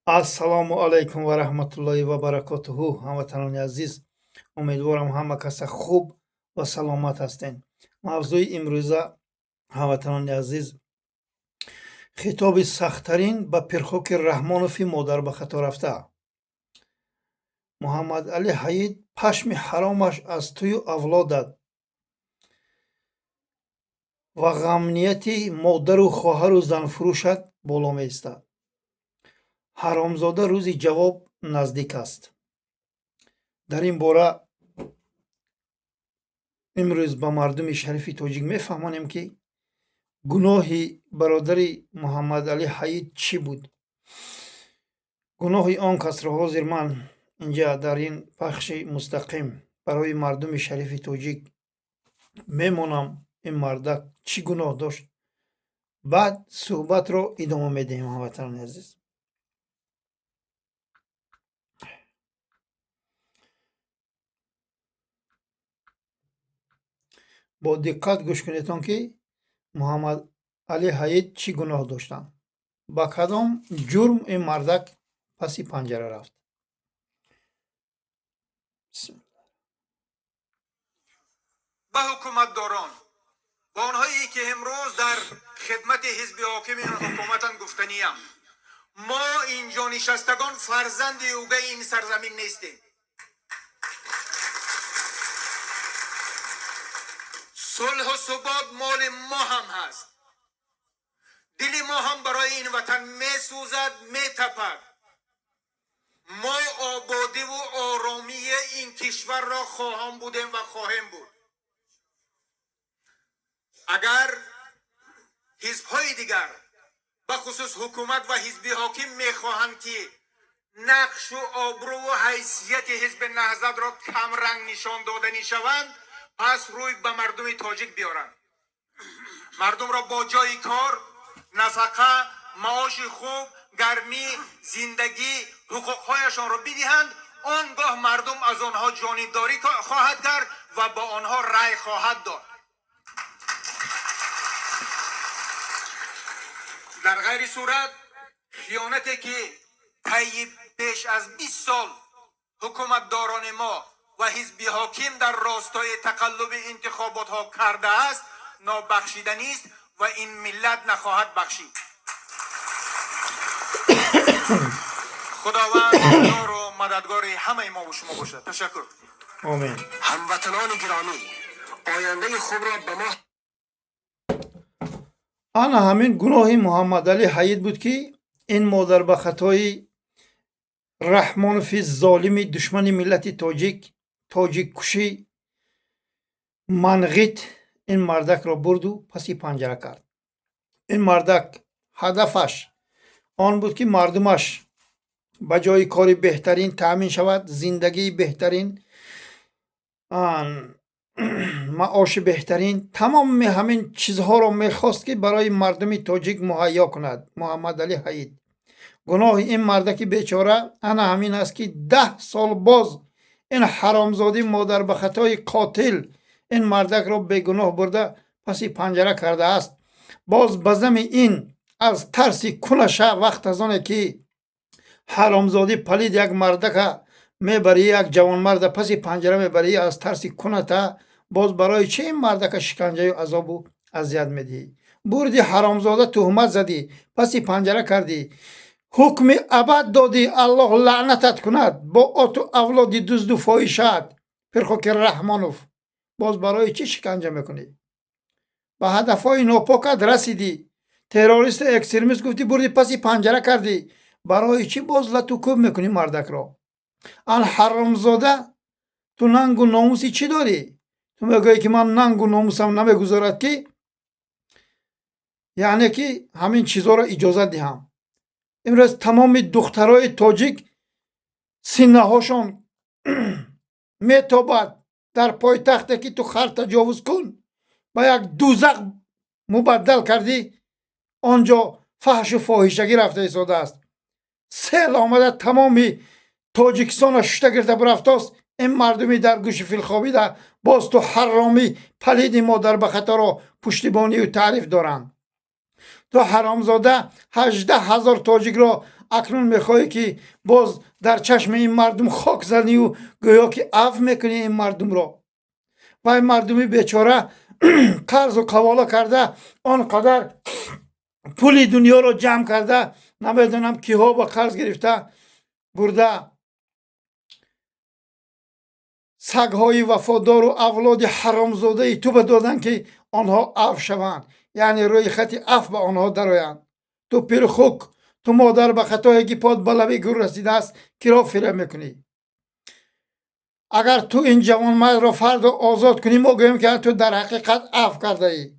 Ассалому алайкум ва раҳматуллоҳи ва баракотуҳу. Ҳамватанони азиз, умедворам ҳама каса хуб ва саломат ҳастед. Мавзӯи имрӯза, ҳамватанони азиз, хитоби сахттарин ба Пирхоки Раҳмонови модар ба хато рафта. Муҳаммад Али Ҳаид пашми ҳаромаш аз тӯю авлодат ва ғамнияти модару хоҳару занфурӯшат боло меистад. ҳаромзода рӯзи ҷавоб наздик аст. дар ин бора имрӯз ба мардуми шарифи тоҷик мефаҳмонем, ки гуноҳи бародари Муҳаммад Али Ҳаид чӣ буд. гуноҳи он касро ҳозир ман инҷа дар ин пахши мустақим барои мардуми шарифи тоҷик мемонам, ин мардак чӣ гуноҳ дошт. баъд суҳбатро идома медиҳем. ҳамватанони азиз, бо диққат гӯш кунедон, ки Муҳаммад Али Ҳаид чӣ гуноҳ доштанд, ба кадом ҷурм ин мардак паси панҷара рафт. ба ҳукуматдорон, ба онҳое ки имрӯз дар хидмати ҳизби ҳокими ҳукуматанд гуфтаниям, мо инҷо нишастагон фарзанди угаи ин сарзамин нестем. сулҳу субот моли мо ҳам ҳаст. дили мо ҳам барои ин ватан месӯзад, метапад. мо ободиву оромии ин кишварро хоҳон будем ва хоҳем буд. агар ҳизбҳои дигар, бахусус ҳукумат ва ҳизби ҳоким мехоҳанд ки нақшу обрӯву ҳайсияти ҳизби наҳзатро камранг нишон додани шаванд, пас рӯй ба мардуми тоҷик биёранд. мардумро бо ҷои кор, нафақа, маоши хуб, гармӣ, зиндагӣ, ҳуқуқҳояшонро бидиҳанд. он гоҳ мардум аз онҳо ҷонибдорӣ хоҳад кард ва ба онҳо рай хоҳад дод. дар ғайри сурат хиёнате ки таи беш аз 20 сол ҳукуматдорони мо ва ҳизби ҳоким дар ростои тақаллуби интихоботҳо кардааст, нобахшиданист ва ин миллат нахоҳад бахшид. худованд ёру мададгори ҳамаи мо шумо бошад. ташаккур. آمین. ҳамватанон гиромӣ، ояндаи хубро ба мо ана ҳамин гуноҳи Муҳаммад Али Ҳаид буд, ки ин модар ба хатои Раҳмонови золими душмани миллати тоҷик, тоҷиккушӣ манғит ин мардакро бурду паси панҷара кард. ин мардак ҳадафаш он буд, ки мардумаш ба ҷои кори беҳтарин таъмин шавад, зиндагии беҳтарин, маоши беҳтарин, тамоми ҳамин чизҳоро мехост, ки барои мардуми тоҷик муҳайё кунад. Муҳаммад Али Ҳаид гуноҳи ин мардаки бечора ана ҳамин аст, ки 10 сол боз ин ҳаромзоди модар ба хатои қотил ин мардакро бегуноҳ бурда паси панҷара кардааст. боз ба зами ин аз тарси кунаша, вақт аз оне ки ҳаромзоди палид як мардака мебарӣ, як ҷавонмарда паси панҷара мебарӣ, аз тарси куната, боз барои чӣ ин мардака шиканҷаю азобу азият медиҳӣ? бурди ҳаромзода туҳмат задӣ, паси панҷара кардӣ, ҳукми абад додӣ, аллоҳ лаънатат кунад бо оту авлоди дузду фоҳишаат, Пирхоки Раҳмонов. боз барои чӣ шиканҷа мекунӣ? ба ҳадафҳои нопокат расидӣ, террористу экстремист гуфтӣ, бурди паси панҷара кардӣ, барои чӣ боз лату кӯб мекунӣ мардакро? ан ҳаромзода, ту нангу номуси чӣ дорӣ? ту мегӯӣ, ки ман нангу номусам намегузорад, ки яъне ки ҳамин чизҳоро иҷозат диҳам. имрӯз тамоми духтарои тоҷик синнаҳошон метобад дар пойтахте, ки ту хар таҷовуз кун, ба як дӯзах мубаддал кардӣ, онҷо фаҳшу фоҳишагӣ рафта истодааст. сел омада тамоми тоҷикистона шушта гирифта бурафтост. ин мардуми дар гӯши филхобида боз ту ҳаромӣ палиди модар ба хаторо пуштибонию таъриф доранд. то ҳаромзода 18 000 тоҷикро اکنون میخوای که باز در چشم این مردم خاک زنی و گویا که عفو میکنی این مردم را. و این مردمی بیچاره قرض و قواله کرده آنقدر پولی دنیا رو جمع کرده، نمیدونم کیها با قرض گرفته برده سگهای وفادار و اولاد حرامزاده تو بدادن که آنها عفو شوند، یعنی روی خط عفو به آنها درآیند. تو پیر خوک، تو مادر به خطایی که پاد به لب گور رسیده است کی را فریب میکنی؟ اگر تو این جوان مرد را فردا آزاد کنی ما گوییم که تو در حقیقت عفو کرده ای.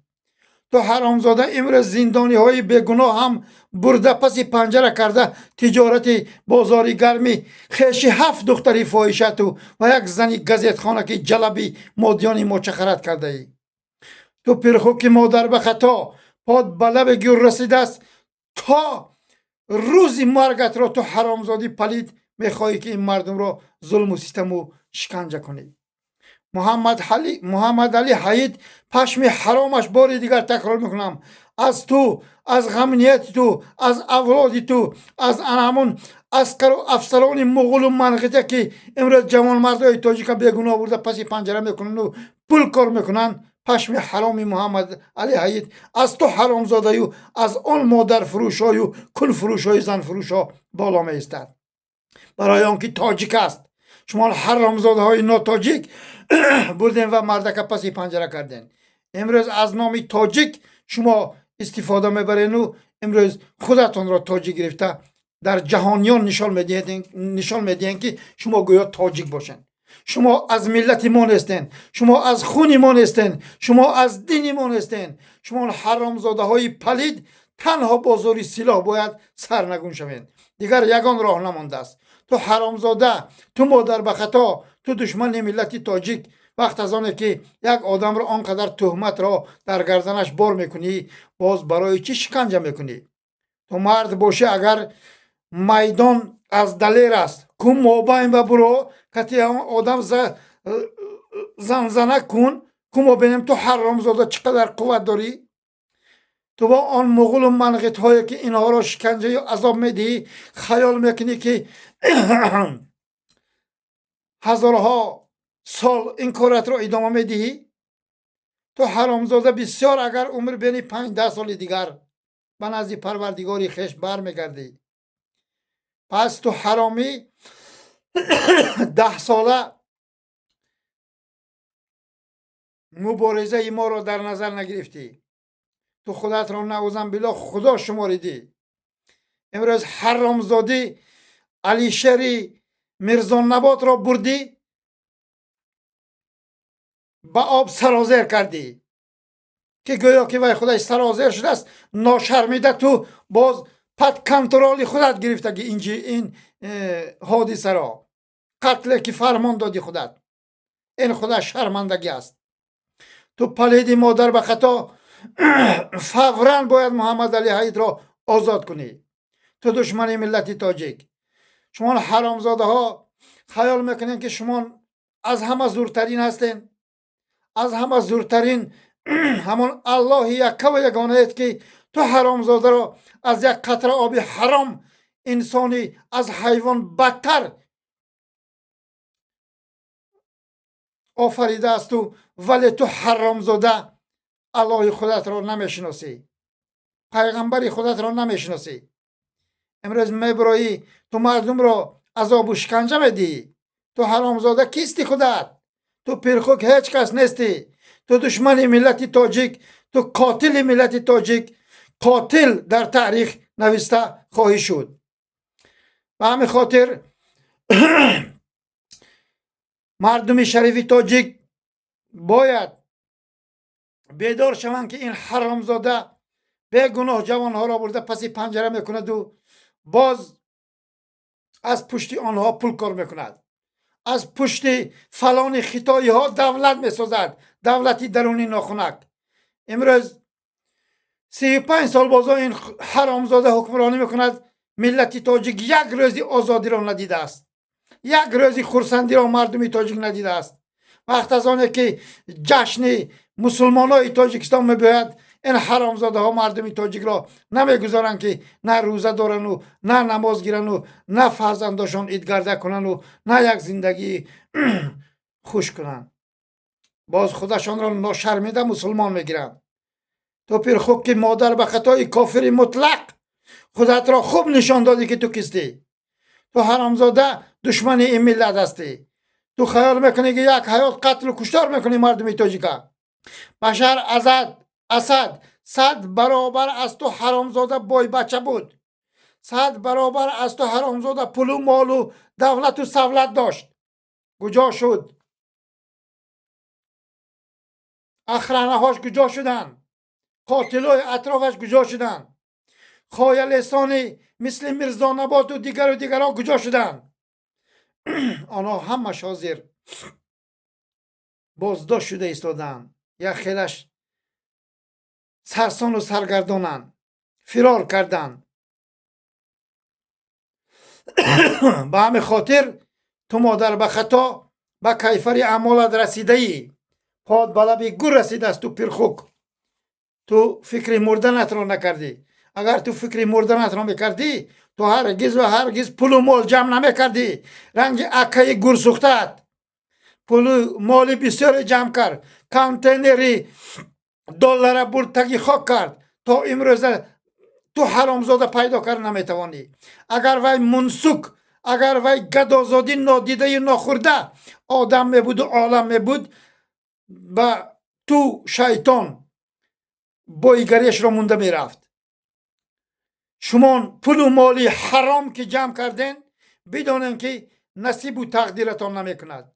تو حرامزاده امروز زندانی های بیگناه هم برده پس پنجره کرده تجارت بازاری گرمی خیشی 7 دختری فاحشه تو و یک زنی گزیت خانه که جلبی مادیانی مچخرت کرده ای. تو پیرخوک مادر به خطا پاد به لب گور رسیده است، تا روزی مرگت را تو حرامزادی پلید میخواهی که این مردم را ظلم و ستم و شکنجه کنی. محمد علی حید پشم حرامش بار دیگر تکرار میکنم، از تو، از غمنیت تو، از اولاد تو، از همون عسکر و افسران مغول و منقطه که امروز جوان مردای تاجیک بیگناه برده پس پنجره میکنن و پول کار میکنن، پشم حرامی محمد علی حید از تو حرام زاده و از آن مادر فروشای و کل فروشای زن فروشا بالا میستد. برای آنکه تاجیک است شما حرام زاده های ناتاجیک بردین و مردک پس پنجره کردین. امروز از نام تاجیک شما استفاده میبرین و امروز خودتون را تاجیک گرفته در جهانیان نشان میدین که شما گویا تاجیک باشین. شما از ملت ما نیستین، شما از خون ما نیستین، شما از دین ما نیستین. شما حرامزاده های پلید تنها بازاری سلاح باید سرنگون شوین، دیگر یگان راه نمانده است. تو حرامزاده، تو مادر به خطا، تو دشمن ملت تاجیک، وقت از آنه که یک آدم را آنقدر تهمت را در گردنش بار میکنی باز برای چی شکنجه میکنی؟ تو مرد باشی اگر میدان از دلیر است کن مابین و برو کتی آدم زنزنه کن ما بینیم تو حرامزاده چقدر قوت داری. تو با آن مغول و منقط هایی که اینها را شکنجه یا عذاب میدی خیال میکنی که هزارها سال این کارت را ادامه میدی. تو حرامزاده بسیار اگر عمر بینی 5-10 سال دیگر به نزد پروردگاری خویش برمیگردی. پس تو حرامی 10 ساله مبارزه ما را در نظر نگرفتی، تو خودت را نعوذ بالله خدا شماریدی. امروز حرامزادی علی شری میرزا نبات را بردی به آب سرازیر کردی که گویا که وی خودش سرازیر شده است. ناشرمیده تو باز پد کنترلی خودت گرفته این حادثه را قتل که فرمان دادی خودت. این خودت شرمندگی است. تو پلیدی مادر به خطا فوراً باید محمد علی حید را آزاد کنی. تو دشمن ملت تاجیک، شما حرامزاده ها خیال میکنین که شما از همه زورترین هستین، از همه زورترین همون الله یکه و یگانه است که تو حرامزاده را از یک قطره آب حرام انسانی از حیوان بدتر آفریده است تو، ولی تو حرامزاده الله خودت را نمیشناسی، پیغمبر خودت را نمیشناسی. امروز میبرایی تو مردم را عذاب و شکنجه میدی. تو حرامزاده کیستی خودت؟ تو پیرخوک هیچ کس نیستی. تو دشمن ملت تاجیک، تو قاتل ملت تاجیک، قاتل در تاریخ نوشته خواهی شد. به همین خاطر مردم شریف تاجیک باید بیدار شوند که این حرامزاده بیگناه جوانها را برده پس پنجره میکند و باز از پشت آنها پول کار میکند، از پشت فلان خطایی ها دولت میسازد، دولتی درونی ناخنک. امروز 35 سال بازا این حرامزاده حکمرانی میکند. ملت تاجیک یک روزی آزادی را ندیده است، یک روزی خرسندی را مردم تاجیک ندیده است. وقت از آنه که جشن مسلمان های تاجیکستان میباید این حرامزاده ها مردم تاجیک را نمیگذارن که نه روزه دارن و نه نماز گیرن و نه فرزنداشون ایدگرده کنن و نه یک زندگی خوش کنن. باز خودشان را ناشرمیده مسلمان میگیرن. تو پیر خوب که مادر به خطای کافر مطلق خودت را خوب نشان دادی که تو کستی. تو حرامزاده دشمن این ملت هستی. تو خیال میکنی که یک حیات قتل و کشتار میکنی مردم تاجیکا. بشار اسد 100 برابر از تو حرامزاده بای بچه بود. 100 برابر از تو حرامزاده پول و مال و دولت و سولت داشت. کجا شد؟ اخرانه هاش کجا شدن؟ قاتلای اطرافش کجا شدن؟ خایه لسانی مثل میرزا نبات و دیگران کجا شدن؟ آنها همش حاضر بازداشت شده ایستادن. یک خیلش سرسان و سرگردانن، فرار کردن. به همین خاطر تو مادر به خطا به کیفر اعمالت رسیده ای. پاد به لب گور رسیده است. تو پرخوک تو فکر مردنت را نکردی. اگر تو فکر مردنت را میکردی تو هرگز و هرگز پول و مال جمع نمیکردی. رنگ اکه گور سوختت پول و مال بسیار جمع کرد. کانتینری دلار برد تگی خاک کرد. تا امروز تو حرامزاده پیدا کرد نمیتوانی. اگر وی منسوک، اگر وی گدازادی نادیده ناخورده آدم میبود و عالم میبود، با تو شیطان بایگریش را مونده میرفت. شما پول و مالی حرام که جمع کردین بدانین که نصیب و تقدیرتان نمیکند.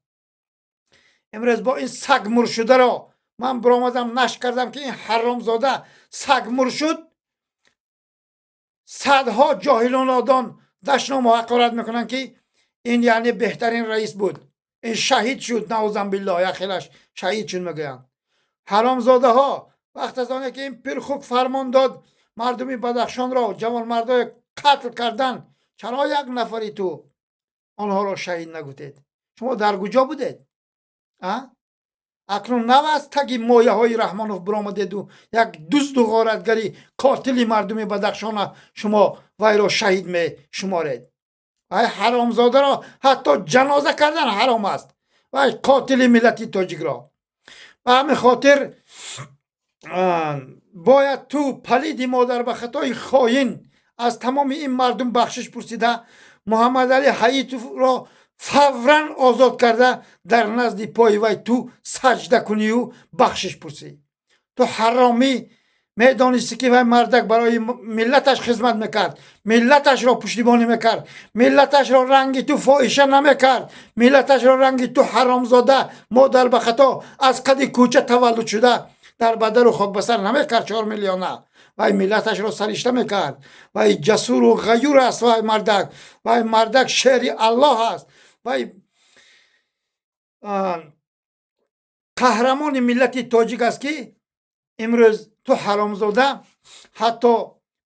امروز با این سگ مرشده را من برآمدم نشر کردم که این حرامزاده سگ مرشد. صدها جاهلان آدان دشنام و حقارت میکنن که این یعنی بهترین رئیس بود. این شهید شد نعوذ بالله. یا خیلش شهید شد میگن. حرامزاده ها وقت از آنه که این پرخوک فرمان داد مردمی بدخشان را جوان مردای قتل کردن، چرا یک نفری تو آنها را شهید نگوتید؟ شما در کجا بودید؟ اکنون نو از تگی مایه های رحمانوف برآمدید و یک دزد و غارتگری قاتل مردم بدخشان شما وی را شهید می شمارید. وی حرامزاده را حتی جنازه کردن حرام است. وی قاتل ملت تاجیک را. به همین خاطر باید تو پلید مادر به خطای خاین از تمام این مردم بخشش پرسیده محمد علی حییت را فوراً آزاد کرده در نزد پای وی تو سجده کنی و بخشش پرسی. تو حرامی میدانستی که وی مردک برای ملتش خدمت میکرد، ملتش را پشتیبانی میکرد، ملتش را رنگی تو فاحشه نمیکرد، ملتش را رنگی تو حرامزاده مادر به خطا از قد کوچه تولد شده در بدر و خاک بسر نمیکرد. 4 میلیونه وی ملتش را سرشته میکرد. وی جسور و غیور است. وی مردک شعر الله است. وی قهرمان ملت تاجیک است که امروز تو حرامزاده حتی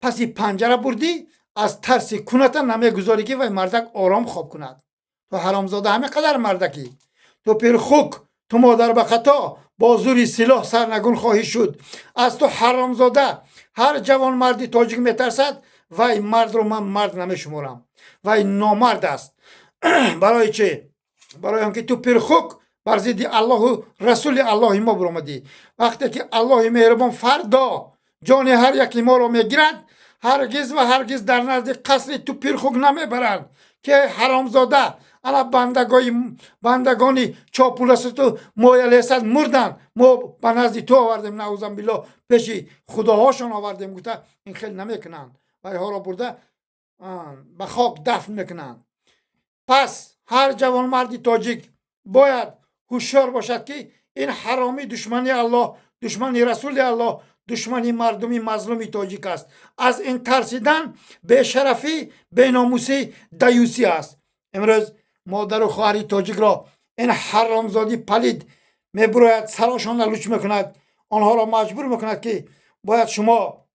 پسی پنجره بردی از ترس کنت نمیگذاری که وی مردک آرام خواب کند. تو حرامزاده همه قدر مردکی. تو پرخوک، تو مادر به خطا با زور سلاح سرنگون خواهی شد. از تو حرامزاده هر جوان مردی تاجیک میترسد. وی مرد رو من مرد نمیشمارم. وی نامرد است. برای چه؟ برای اینکه تو پرخوک بر ضد الله و رسول الله ما برآمدی. وقتی که الله مهربان فردا جان هر یکی ما رو میگیرد هرگز و هرگز در نزد قصر تو پرخوک نمیبرند که حرامزاده انا بندگانی چاپولستو مایلیست مردن ما به نزد تو آوردیم نعوذ بالله پیش خداهاشون آوردیم. گفته این خیلی نمیکنن و ها را برده به خاک دفن میکنن. پس هر جوان مردی تاجیک باید هوشیار باشد که این حرامی دشمنی الله، دشمنی رسول الله، دشمنی مردمی مظلومی تاجیک است. از این ترسیدن به شرفی به ناموسی دیوسی است. امروز مادر و خواهر تاجیک را این حرامزادی پلید میبراید سراشان را لوچ میکند. آنها را مجبور میکند که باید شما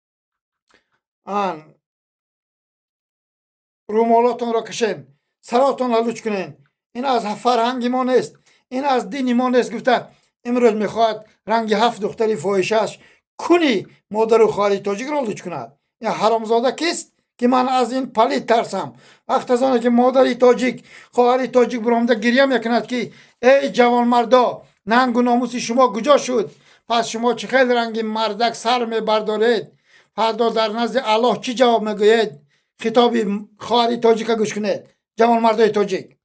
رومالاتون را کشین، سراتون را لوچ کنین. این از فرهنگ ما نیست، این از دین ما نیست. گفته امروز میخواد رنگ 7 دختری فاحشه‌اش کنی مادر و خواهر تاجیک را لوچ کند. این حرامزاده کیست که من از این پلید ترسم؟ وقت از آنه که مادر تاجیک خواهر تاجیک برآمده گریه میکند که ای جوان مردا، ننگ و ناموس شما کجا شد؟ پس شما چه خیلی رنگ مردک سر میبردارید؟ فردا در نزد الله چی جواب میگویید؟ خطاب خواهر تاجیک گوش کنید. جوان مردای تاجیک: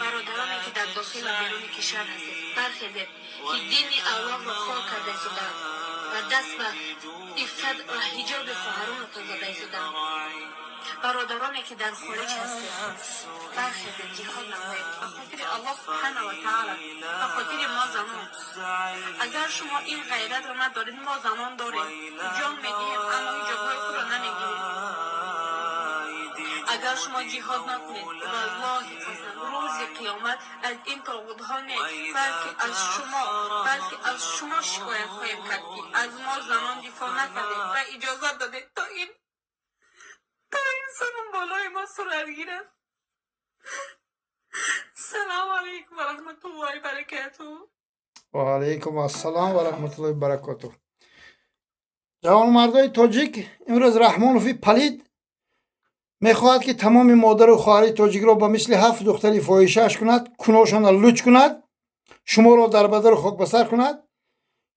برادرانی که در داخل و بیرون کشور هستید برخیزید که دین الله را خار کرده ایستادند و دست به عفت و حجاب خواهرانتان زده ایستادند. برادرانی که در خارج هستید برخیزید، جهاد نمایید به خاطر الله سبحانه و تعالی، به خاطر ما زنان. اگر شما این غیرت را ندارید، ما زنان داریم، جان میدهیم اما هیچ جای خود را نمیگیریم. اگر شما جهاد نکنید والله قسم روز قیامت از این طاغوت‌ها نه، بلکه از شما شکایت خواهیم کرد که از ما زنان دفاع نکردید و اجازه دادید تا این زنان بالای ما سرعت گیرد. سلام علیکم و رحمت الله و برکاته. و علیکم السلام و رحمت الله و برکاته. جوان مردای تاجیک امروز رحمانوفی پلید میخواهد که تمام مادر و خواهر تاجیک را با مثل 7 دختری فاحشه‌اش کند، کناشان را لوچ کند، شما را در بدر خاک بسر کند،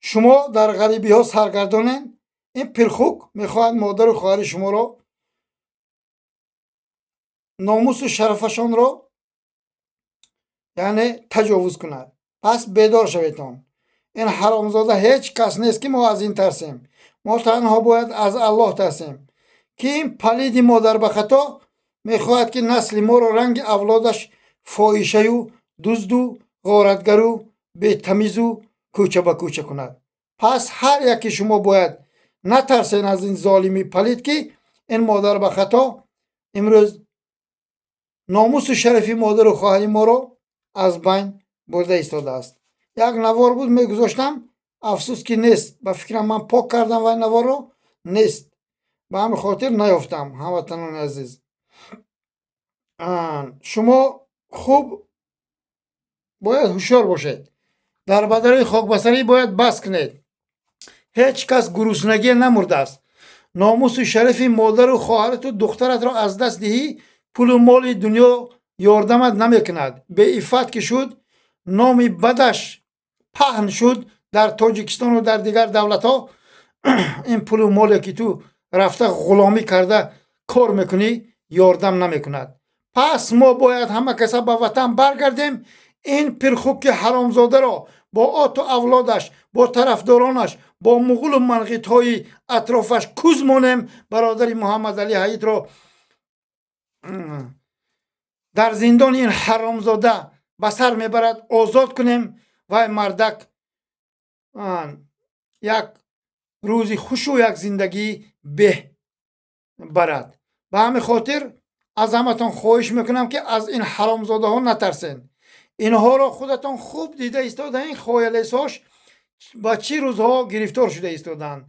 شما در غریبی ها سرگردانید. این پرخوک میخواهد مادر و خواهر شما را، ناموس و شرفشان را یعنی تجاوز کند. پس بیدار شویتان. این حرامزاده هیچ کس نیست که ما از این ترسیم. ما تنها باید از الله ترسیم که این پلید مادر به خطا میخواهد که نسل ما را رنگ اولادش فاحشه و دزد و غارتگر و بی‌تمیز و کوچه به کوچه کند. پس هر یکی شما باید نترسین از این ظالمی پلید که این مادر به خطا امروز ناموس و شرفی مادر و خواهر ما را از بین برده ایستاده است. یک نوار بود میگذاشتم، افسوس که نیست. به فکرم من پاک کردم و این نوار رو نیست، به همین خاطر نیافتم. هموطنان عزیز، شما خوب باید هوشیار باشید. در بدر خاکبسری باید بس کنید. هیچ کس گرسنگی نمرده است. ناموس و شرف مادر و خواهرت و دخترت را از دست دهی، پول و مال دنیا یاردمت نمیکند. به عفت که شد، نام بدش پهن شد در تاجیکستان و در دیگر دولت ها. این پول و مالی که تو رفته غلامی کرده کار میکنی یاردم نمیکند. پس ما باید همه کسا به وطن برگردیم. این پرخوک حرامزاده را با آت و اولادش، با طرفدارانش، با مغول و منغیت های اطرافش کوز مانیم. برادر محمد علی حیید را در زندان این حرامزاده به سر میبرد آزاد کنیم و مردک یک روزی خوش و یک زندگی به برد. به همین خاطر از همتان خواهش میکنم که از این حرامزاده ها نترسین. اینها را خودتان خوب دیده ایستاده. این خایلیساش با چی روزها گرفتار شده ایستادن.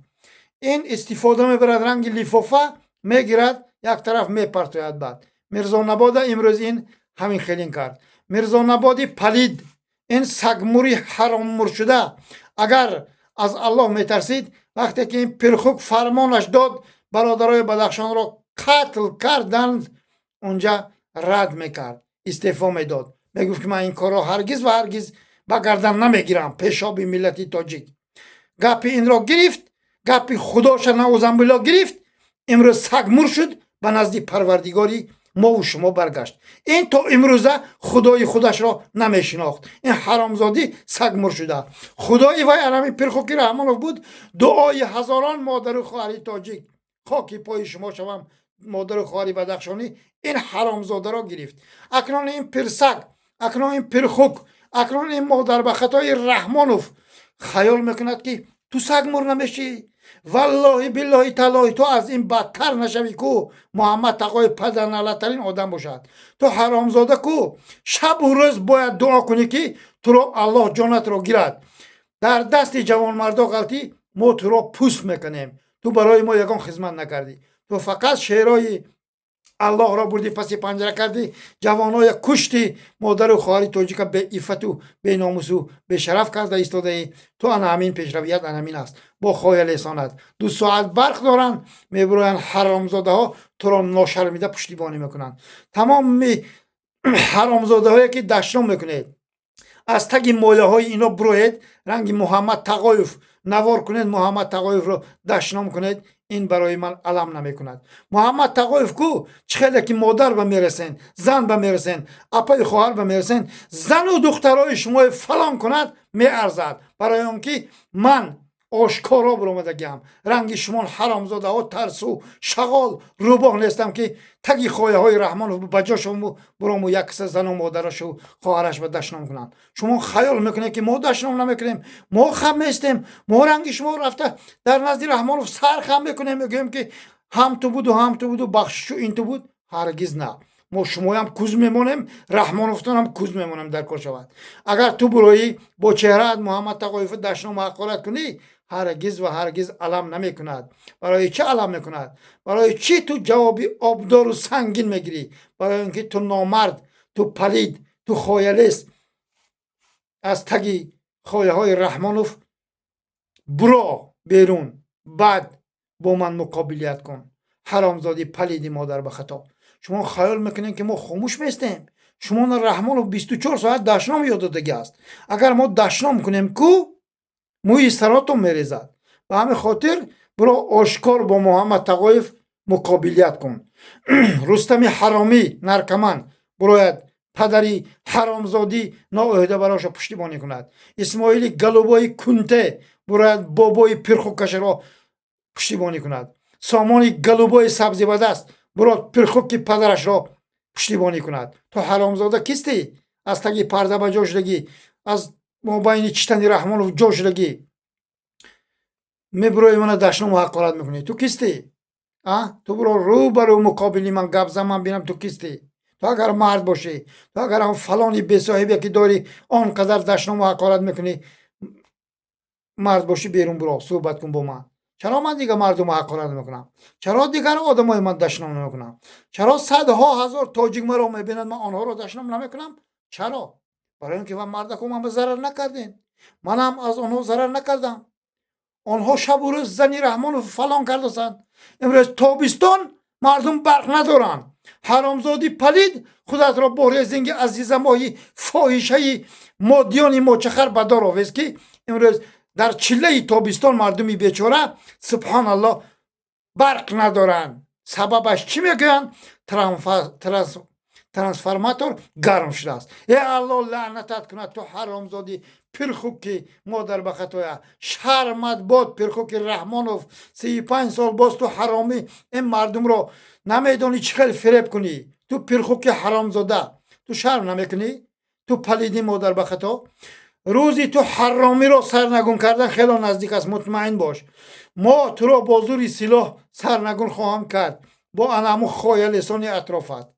این استفاده میبرد، رنگ لیفافه میگیرد، یک طرف میپرتوید. بعد میرزا نباد امروز این همین خیلین کرد. میرزا نبادی پلید، این سگموری حرام مر شده، اگر از الله میترسید وقتی که این پرخوک فرمانش داد برادرای بدخشان را قتل کردند، اونجا رد میکرد، استعفا میداد، میگفت که من این کار را هرگز و هرگز به گردن نمیگیرم. پیشاب ملتی تاجیک گپ این را گرفت، گپ خداش نعوذ بالله گرفت. امروز سگمور شد، به نزد پروردگاری ما و شما برگشت. این تا امروزه خدای خودش را نمیشناخت. این حرامزادی سگمور شده. خدای وای علمی پرخوکی رحمانوف بود. دعای هزاران مادر و خواهر تاجیک خاکی پای شما شوم. مادر و خواهر بدخشانی این حرامزاده را گرفت. اکنون این پرسگ، اکنون این پرخوک، اکنون این مادر به خطای رحمانوف خیال میکند که تو سگمور نمیشی. والله بالله تعالی تو از این بدتر نشوی کو محمد تقای پدرنلترین آدم باشد. تو حرامزاده کو شب و روز باید دعا کنی که تو را الله جانت را گیرد. در دست جوان مردا غلطی ما تو را پوست میکنیم. تو برای ما یگان خدمت نکردی. تو فقط شعرهای الله را بردی پس پنجره کردی، جوانای کشتی، مادر و خواهر تاجیک به عفت و به ناموس و به شرف کرده ایستاده ای. تو انا همین پیشرویت انا همین است. با خوی لسانت 2 ساعت برق دارن، میبروین حرامزاده ها تو را ناشرمیده پشتیبانی میکنن. تمام حرامزاده هایی که دشنام میکنید از تگ مایه های اینا بروید، رنگ محمد تقایف نوار کنید، محمد تقایف رو دشنام کنید. این برای من علم نمی کند. محمد تقایف کو چخیلی که مادر به میرسین، زن به میرسین، اپای خواهر به میرسین، زن و دخترای شما فلان کند می ارزد. برای اون که من آشکارا برآمدگیم، رنگ شما حرامزاده ها ترسو شغال روباه نیستم که تگی خواهی های رحمان و بجا شما برامو یک کس زن و مادرش و خواهرش به دشنام کنند. شما خیال میکنه که ما دشنام نمیکنیم، ما خم نیستیم، ما رنگ شما رفته در نزد رحمان سر خم میکنیم، میگیم که هم تو بود و هم تو بود و بخشش این تو بود. هرگز نه. ما شما هم کوز میمونیم، رحمان افتان هم کوز میمونیم در کار شود. اگر تو برایی با چهره محمد تقایف دشنام حقارت کنی، هرگز و هرگز علم نمی کند. برای چه علم میکند؟ برای چی تو جوابی آبدار و سنگین میگیری؟ برای اینکه تو نامرد، تو پلید، تو خایلیست. از تگی خواهی های رحمانوف برو بیرون، بعد با من مقابلیت کن. حرامزادی پلیدی مادر به خطا. شما خیال میکنین که ما خاموش میستیم؟ شما رحمانوف 24 ساعت دشنام یاد دیگه است. اگر ما دشنام کنیم کو موی سراتون میریزد. به همین خاطر برو آشکار با محمد تقایف مقابلیت کن. رستم حرامی نرکمن باید پدری حرامزادی نااهده براش پشتیبانی کند. اسماعیل گلوبای کنته باید بابای پرخوکش را پشتیبانی کند. سامان گلوبای سبزی بدست باید پرخوک پدرش را پشتیبانی کند. تو حرامزاده کیستی؟ از تگی پرده به جاش لگی، از مابین چتنی رحمان و جاش لگی میبروی من دشنام و حقارت میکنی. تو کیستی؟ تو برو برو مقابلی من گپ زن، من بینم تو کیستی. تو اگر مرد باشی، تو اگر هم فلانی بی صاحبی که داری آنقدر دشنام و حقارت میکنی، مرد باشی بیرون برو صحبت کن با من. چرا من دیگه مردم حقارت میکنم؟ چرا دیگر آدمای من دشنام نمیکنم؟ چرا صدها هزار تاجیک مرا میبینند من آنها رو دشنام نمیکنم؟ چرا؟ برای اینکه من مرد من به ضرر نکردین، منم از آنها ضرر نکردم. آنها شب و روز زنی رحمان رو فلان کردند. امروز تابستان مردم برق ندارن. حرامزادی پلید خودت را بحر زنگ عزیزم ماهی فاحشه مادیانی ماچخر بدار آویز که امروز در چله تابستان مردمی بیچاره سبحان الله برق ندارن. سببش چی میگن؟ ترانسفرماتور گرم شده است. ای الله لعنتت کنه تو حرامزادی پرخوکی مادر به خطایا. شرمت باد پرخوک رحمانوف. 35 سال باز تو حرامی این مردم رو نمیدونی چقدر فریب کنی. تو پرخوک حرامزاده تو شرم نمیکنی؟ تو پلیدی مادر به خطا. روزی تو حرامی رو سرنگون کردن خیلی نزدیک است، مطمئن باش. ما تو رو با زور سلاح سرنگون خواهم کرد با انمو خواهی لسانی اطرافت.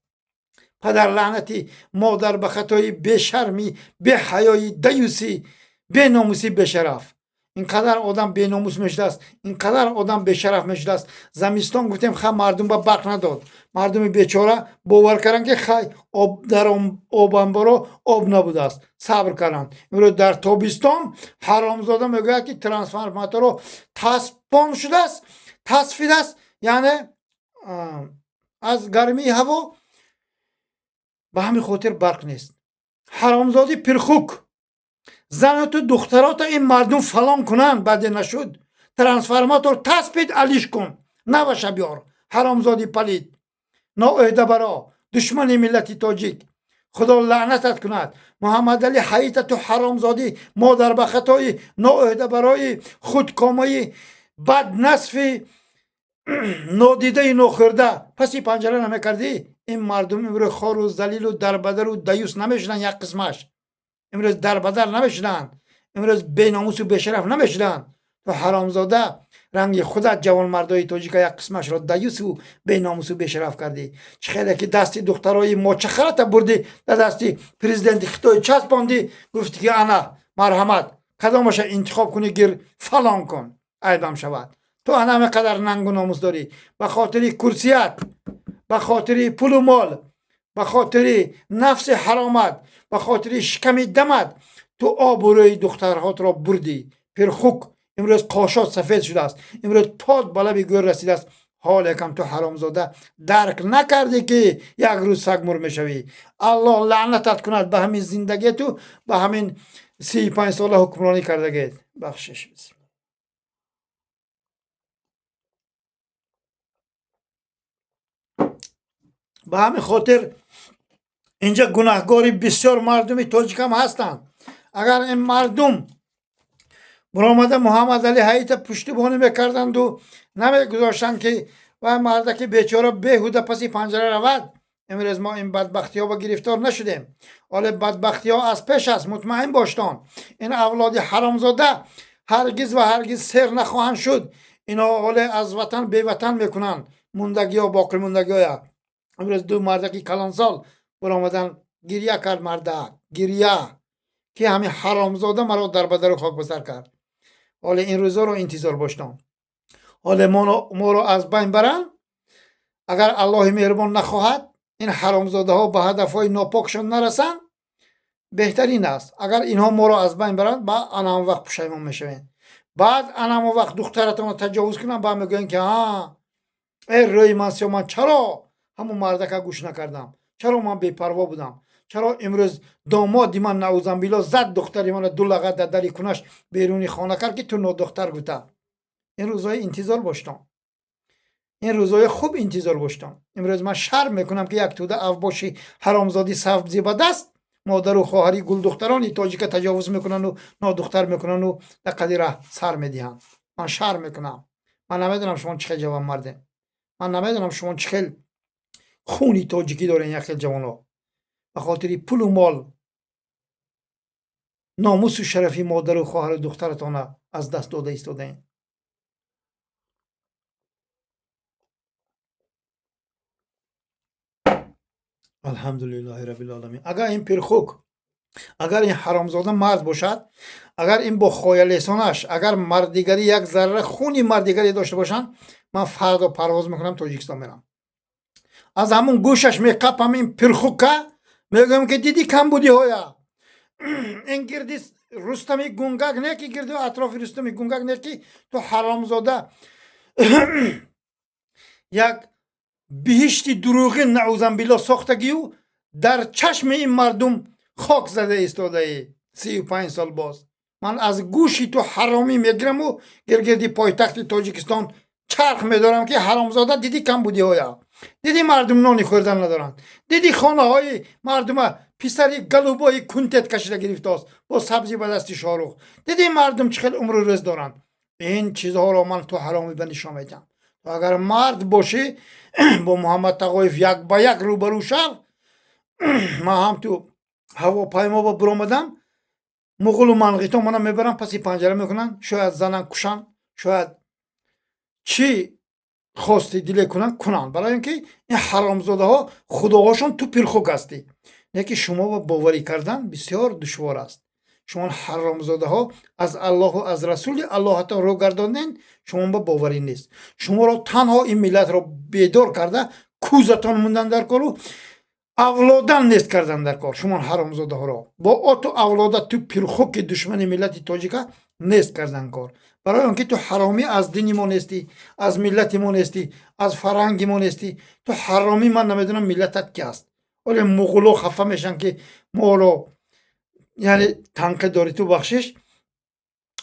پدر لعنتی مادر به خطای به شرمی به حیایی دیوسی به ناموسی به شرف. اینقدر آدم به ناموس میشده است، اینقدر آدم به شرف میشده است. زمستان گفتیم خب مردم به برق نداد، مردم بیچاره باور کردن که خی آب در آب انبارا آب نبوده است، صبر کردن. امروز در تابستان حرامزاده میگه که ترانسفرماتور رو تصفیه شده است، تصفیه است، یعنی از گرمی هوا به همین خاطر برق نیست. حرامزادی پرخوک زنات و دخترات این مردم فلان کنن، بعد نشد ترانسفرماتور تثبیت علیش کن، نباشه بیار. حرامزادی پلید نااهده برا دشمن ملت تاجیک، خدا لعنتت کند. محمد علی حییت تو حرامزادی مادر به خطای نااهده برای خودکامه بد نصفی نادیده نخورده پسی پنجره نمیکردی؟ این مردم امروز خار و ذلیل و دربدر و دیوس نمیشدن. یک قسمش امروز دربدر نمیشدن، امروز بیناموس و بشرف نمیشدن. تو حرامزاده رنگ خودت جوان مردای تاجیک یک قسمش را دیوس و بیناموس و بشرف کردی. چخیلی که دستی دخترای ما چخرت بردی در دستی پرزیدنت خطای چسباندی، گفتی که انا مرحمت کدامش انتخاب کنی گیر فلان کن عیبم شود. تو انا قدر ننگ و ناموس داری به خاطر کرسیت به خاطر پول و مال، به خاطر نفس حرامت، به خاطر شکم دمت تو آبروی دخترهات را بردی. پرخوک امروز قاشات سفید شده است، امروز پاد بالا به گور رسیده است. حال یکم تو حرامزاده درک نکردی که یک روز سگمور میشوی. الله لعنتت کند به همین زندگی تو، به همین 35 ساله حکمرانی کردگی. بخشش بسم. به همین خاطر اینجا گناهکاری بسیار مردمی تاجیک هم هستند. اگر این مردم برآمده محمد علی حیات پشتیبانی میکردند و نمیگذاشتند که و مردک بیچاره بیهوده پسی پنجره رود، امروز ما این بدبختی ها با گرفتار نشدیم. حالا بدبختی ها از پیش است، مطمئن باشتان. این اولاد حرامزاده هرگز و هرگز سر نخواهند شد. اینا حالا از وطن بی وطن میکنن، موندگی ها باقی موندگی ها. امروز دو مردکی کلانسال برآمدن گریه کرد، مرده گریه که همین حرامزاده مرا در بدر خاک بسر کرد. حالا این روزا رو انتظار باشتم. حالا ما رو از بین برن. اگر الله مهربان نخواهد این حرامزاده ها به هدف های ناپاکشان نرسن، بهترین است. اگر اینها ما رو از بین برن، بعد آن وقت پشیمان میشوین. بعد آن وقت دخترتون رو تجاوز کنن، بعد میگن که ای روی من چرا همون مردک گوش نکردم، چرا من بی‌پروا بودم، چرا امروز دامادی من نعوذ بالله زد دختری من دو لغت در دری کنش بیرونی خانه کرد که تو نو دختر گوته. این روزای انتظار باشتم، این روزای خوب انتظار باشتم. امروز من شرم میکنم که یک توده اوباشی حرامزادی سبزی به دست مادر و خواهری گل دخترانی تاجیک تجاوز میکنن و نو دختر میکنن و در قدیره سر میدهن. من شرم میکنم. من نمیدونم شما چه جوان مرده، من نمیدونم شما چه خونی تاجیکی دارین. یک جوان ها به خاطر پول و مال ناموس و شرفی مادر و خواهر و دخترتان از دست داده ایستادین. الحمدلله رب العالمین. اگر این پرخوک، اگر این حرامزاده مرد باشد، اگر این با خایلیسانش اگر مردیگری یک ذره خونی مردیگری داشته باشن، من فردا پرواز میکنم تاجیکستان میرم. از همون گوشش میقپم این پرخوکه، میگم که دیدی کم بودی هایا. این گردی رستمی گونگک نه که گردی اطراف رستمی گونگک نه که تو حرامزاده یک بهشتی دروغی نعوذ بالله ساختگی و در چشم این مردم خاک زده ایستاده ای. 35 سال باز من از گوشی تو حرامی میگیرم و گرگردی پایتخت تاجیکستان چرخ میدارم که حرامزاده دیدی کم بودی هایا، دیدی مردم نانی خوردن ندارن، دیدی خانه های مردم پسری گلوبای کنتت کشیده گرفته است با سبزی به دستی شاروخ، دیدی مردم چقدر عمر و روز دارن. این چیزها رو من تو حرامی به نشان میدم. تو اگر مرد باشی با محمد تقایف یک با یک روبرو شو. من هم تو هواپیما با برآمدم، مغول و منقیتا منو میبرن پسی پنجره میکنن، شاید زنن کشن، شاید چی خواستی دیله کنن، برای اینکه این حرامزاده ها خداهاشون تو پرخوک هستی. نه که شما با باوری کردن بسیار دشوار است. شما حرامزاده ها از الله و از رسول الله تا رو گرداندین، شما با باوری نیست. شما را تنها این ملت را بیدار کرده کوزتان موندن در کار و اولادن نیست کردن در کار. شما حرامزاده ها را با آتو اولاده تو پرخوک دشمن ملت تاجیکا نیست کردن کار. برای اینکه تو حرامی از دینی ما نیستی، از ملت ما نیستی، از فرهنگ ما نیستی. تو حرامی، من نمیدونم ملتت کی است. ولی مغولو خفه میشن که ما رو یعنی تنقید داری. تو بخشش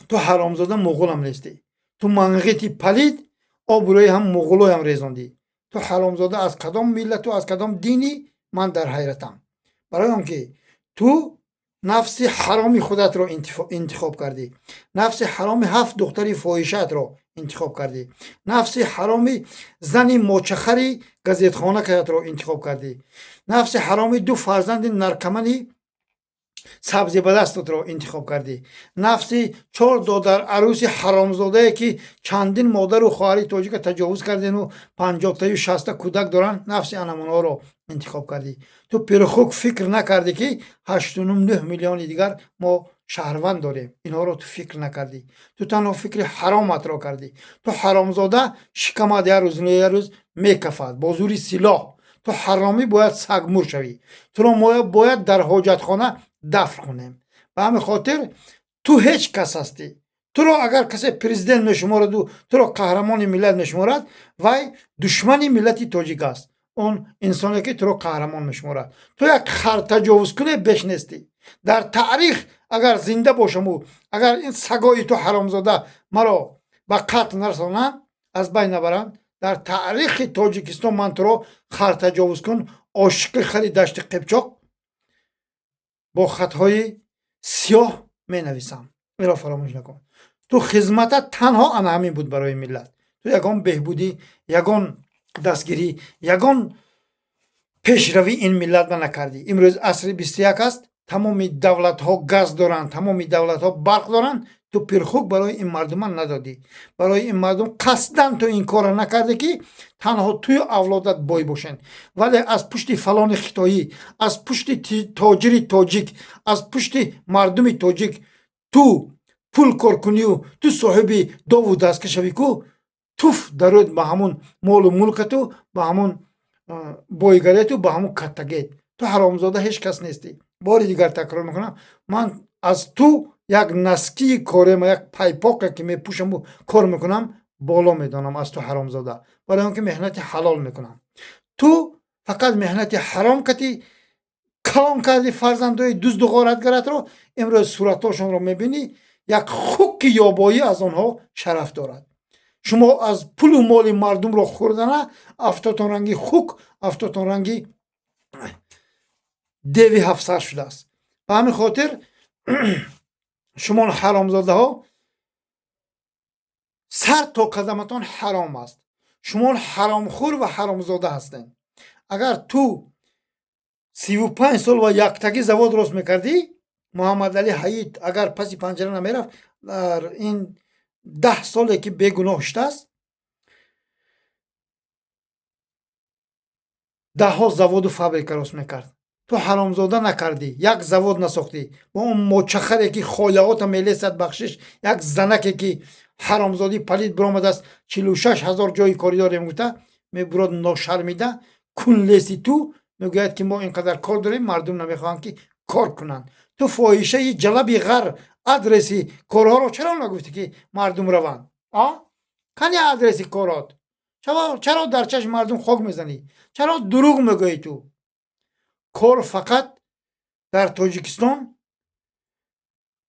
تو حرامزاده مغول هم نیستی، تو منقیتی پلید آبروی هم مغولو هم ریزاندی. تو حرامزاده از کدام ملت و از کدام دینی؟ من در حیرتم. برای اینکه تو نفس حرامی خودت رو انتخاب کردی، نفس حرامی 7 دختری فاحشت رو انتخاب کردی، نفس حرامی زنی موچخری گزیتخانه کردت رو انتخاب کردی، نفس حرامی 2 فرزند نرکمنی سبزی به دستت رو انتخاب کردی، نفسی 4 دختر عروس حرامزاده که چندین مادر و خواهری تاجیک تجاوز کردین و 50 تا و 60 کودک دارن، نفس انمونا رو انتخاب کردی. تو پرخوک فکر نکردی که 8.9 میلیون دیگر ما شهروند داریم. اینها رو تو فکر نکردی. تو تنها فکر حرامت رو کردی. تو حرامزاده شکمت یه روز میکفد با زوری سلاح تو حرامی باید سگمور شوی، تو رو باید در حاجتخانه دفن کنیم. به همین خاطر تو هیچ کس هستی. تو رو اگر کسی پرزیدنت میشمارد و تو رو قهرمان ملت میشمارد، وای دشمنی ملت تاجیک است. اون انسانی که تو رو قهرمان میشمارد، تو یک خر تجاوز کنه بیش نیستی. در تاریخ اگر زنده باشم و اگر این سگای تو حرامزاده مرا به قتل نرسانند، از بین نبرند، در تاریخ تاجیکستان من تو رو خر تجاوز کن عاشق خری دشت قبچاق با خطهای سیاه می نویسم. این را فراموش نکن. تو خدمت تنها آن همین بود برای ملت. تو یگان بهبودی، یگان دستگیری، یگان پیشروی این ملت را نکردی. امروز عصر 21 است. تمام دولت ها گاز دارند، تمام دولت ها برق دارند. تو پرخوک برای این مردمان ندادی. برای این مردم قصدن تو این کار نکرده که تنها توی اولادت بای باشند. ولی از پشت فلان خطایی، از پشت تاجر تاجیک، از پشت مردم تاجیک تو پول کار کنی و تو صاحب داو و دست کشوی کو، توف درود به همون مال و ملکت و به همون بایگریت و به همون کتگیت. تو حرامزاده هیچ کس نیستی. باری دیگر تکرار میکنم، من از تو یک نسکی کارم، یک پایپاک که میپوشم و کار میکنم بالا میدانم از تو حرامزاده، برای اینکه مهنت حلال میکنم. تو فقط مهنت حرام کردی، کلام کردی فرزندای دزد و غارتگرت رو. امروز صورتاشون رو میبینی، یک خوک یابایی از آنها شرف دارد. شما از پول و مال مردم رو خوردن، افتاتون رنگی خوک، افتاتون رنگی دیوی هفسر شده است. به همین خاطر شما حرامزاده ها سر تا قدمتان حرام است. شما حرامخور و حرامزاده هستین. اگر تو 35 سال و یک تگی زواد درست میکردی، محمد علی حیید اگر پسی پنجره نمیرفت، در این 10 ساله که بیگناه شده است 10 ها زواد و فابریکه درست میکرد. تو حرامزاده نکردی، یک زواد نساختی. با اون مچخری که خالقات میلیست بخشش، یک زنکی که حرامزادی پلید برآمده است 46,000 جای کاری داریم میگوته، میبرد ناشرمیده کون لیستی تو میگوید که ما اینقدر کار داریم، مردم نمیخوان که کار کنن. تو فاحشه جلبی غر ادرسی کارها رو چرا نگفتی که مردم روند؟ کنی ادرسی کارات، چرا در چشم مردم خاک میزنی؟ چرا دروغ میگویی؟ تو کار فقط در تاجیکستان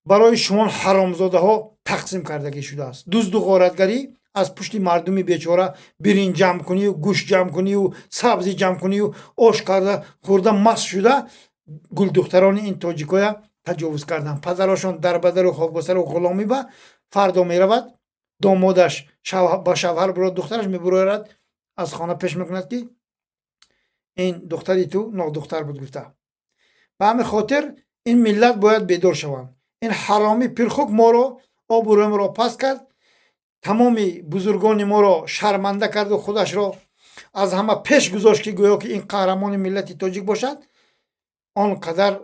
برای شما حرامزاده ها تقسیم کردگی شده است. دزد و غارتگری از پشت مردم بیچاره برنج جمع کنی و گوشت جمع کنی و سبزی جمع کنی و آش کرده خورده مست شده گل دختران این تاجیکای تجاوز کردن. پدرشان در بدر و خاکبسر و غلامی به فردا میرود، دامادش با شوهر برای دخترش میبرد، از خانه پیش میکند که این دختری تو نادختر بود گفته. به همین خاطر این ملت باید بیدار شوند. این حرامی پرخوک ما رو آبرویم را پس کرد، تمام بزرگان ما را شرمنده کرد و خودش را از همه پیش گذاشت که گویا که این قهرمان ملت تاجیک باشد. آنقدر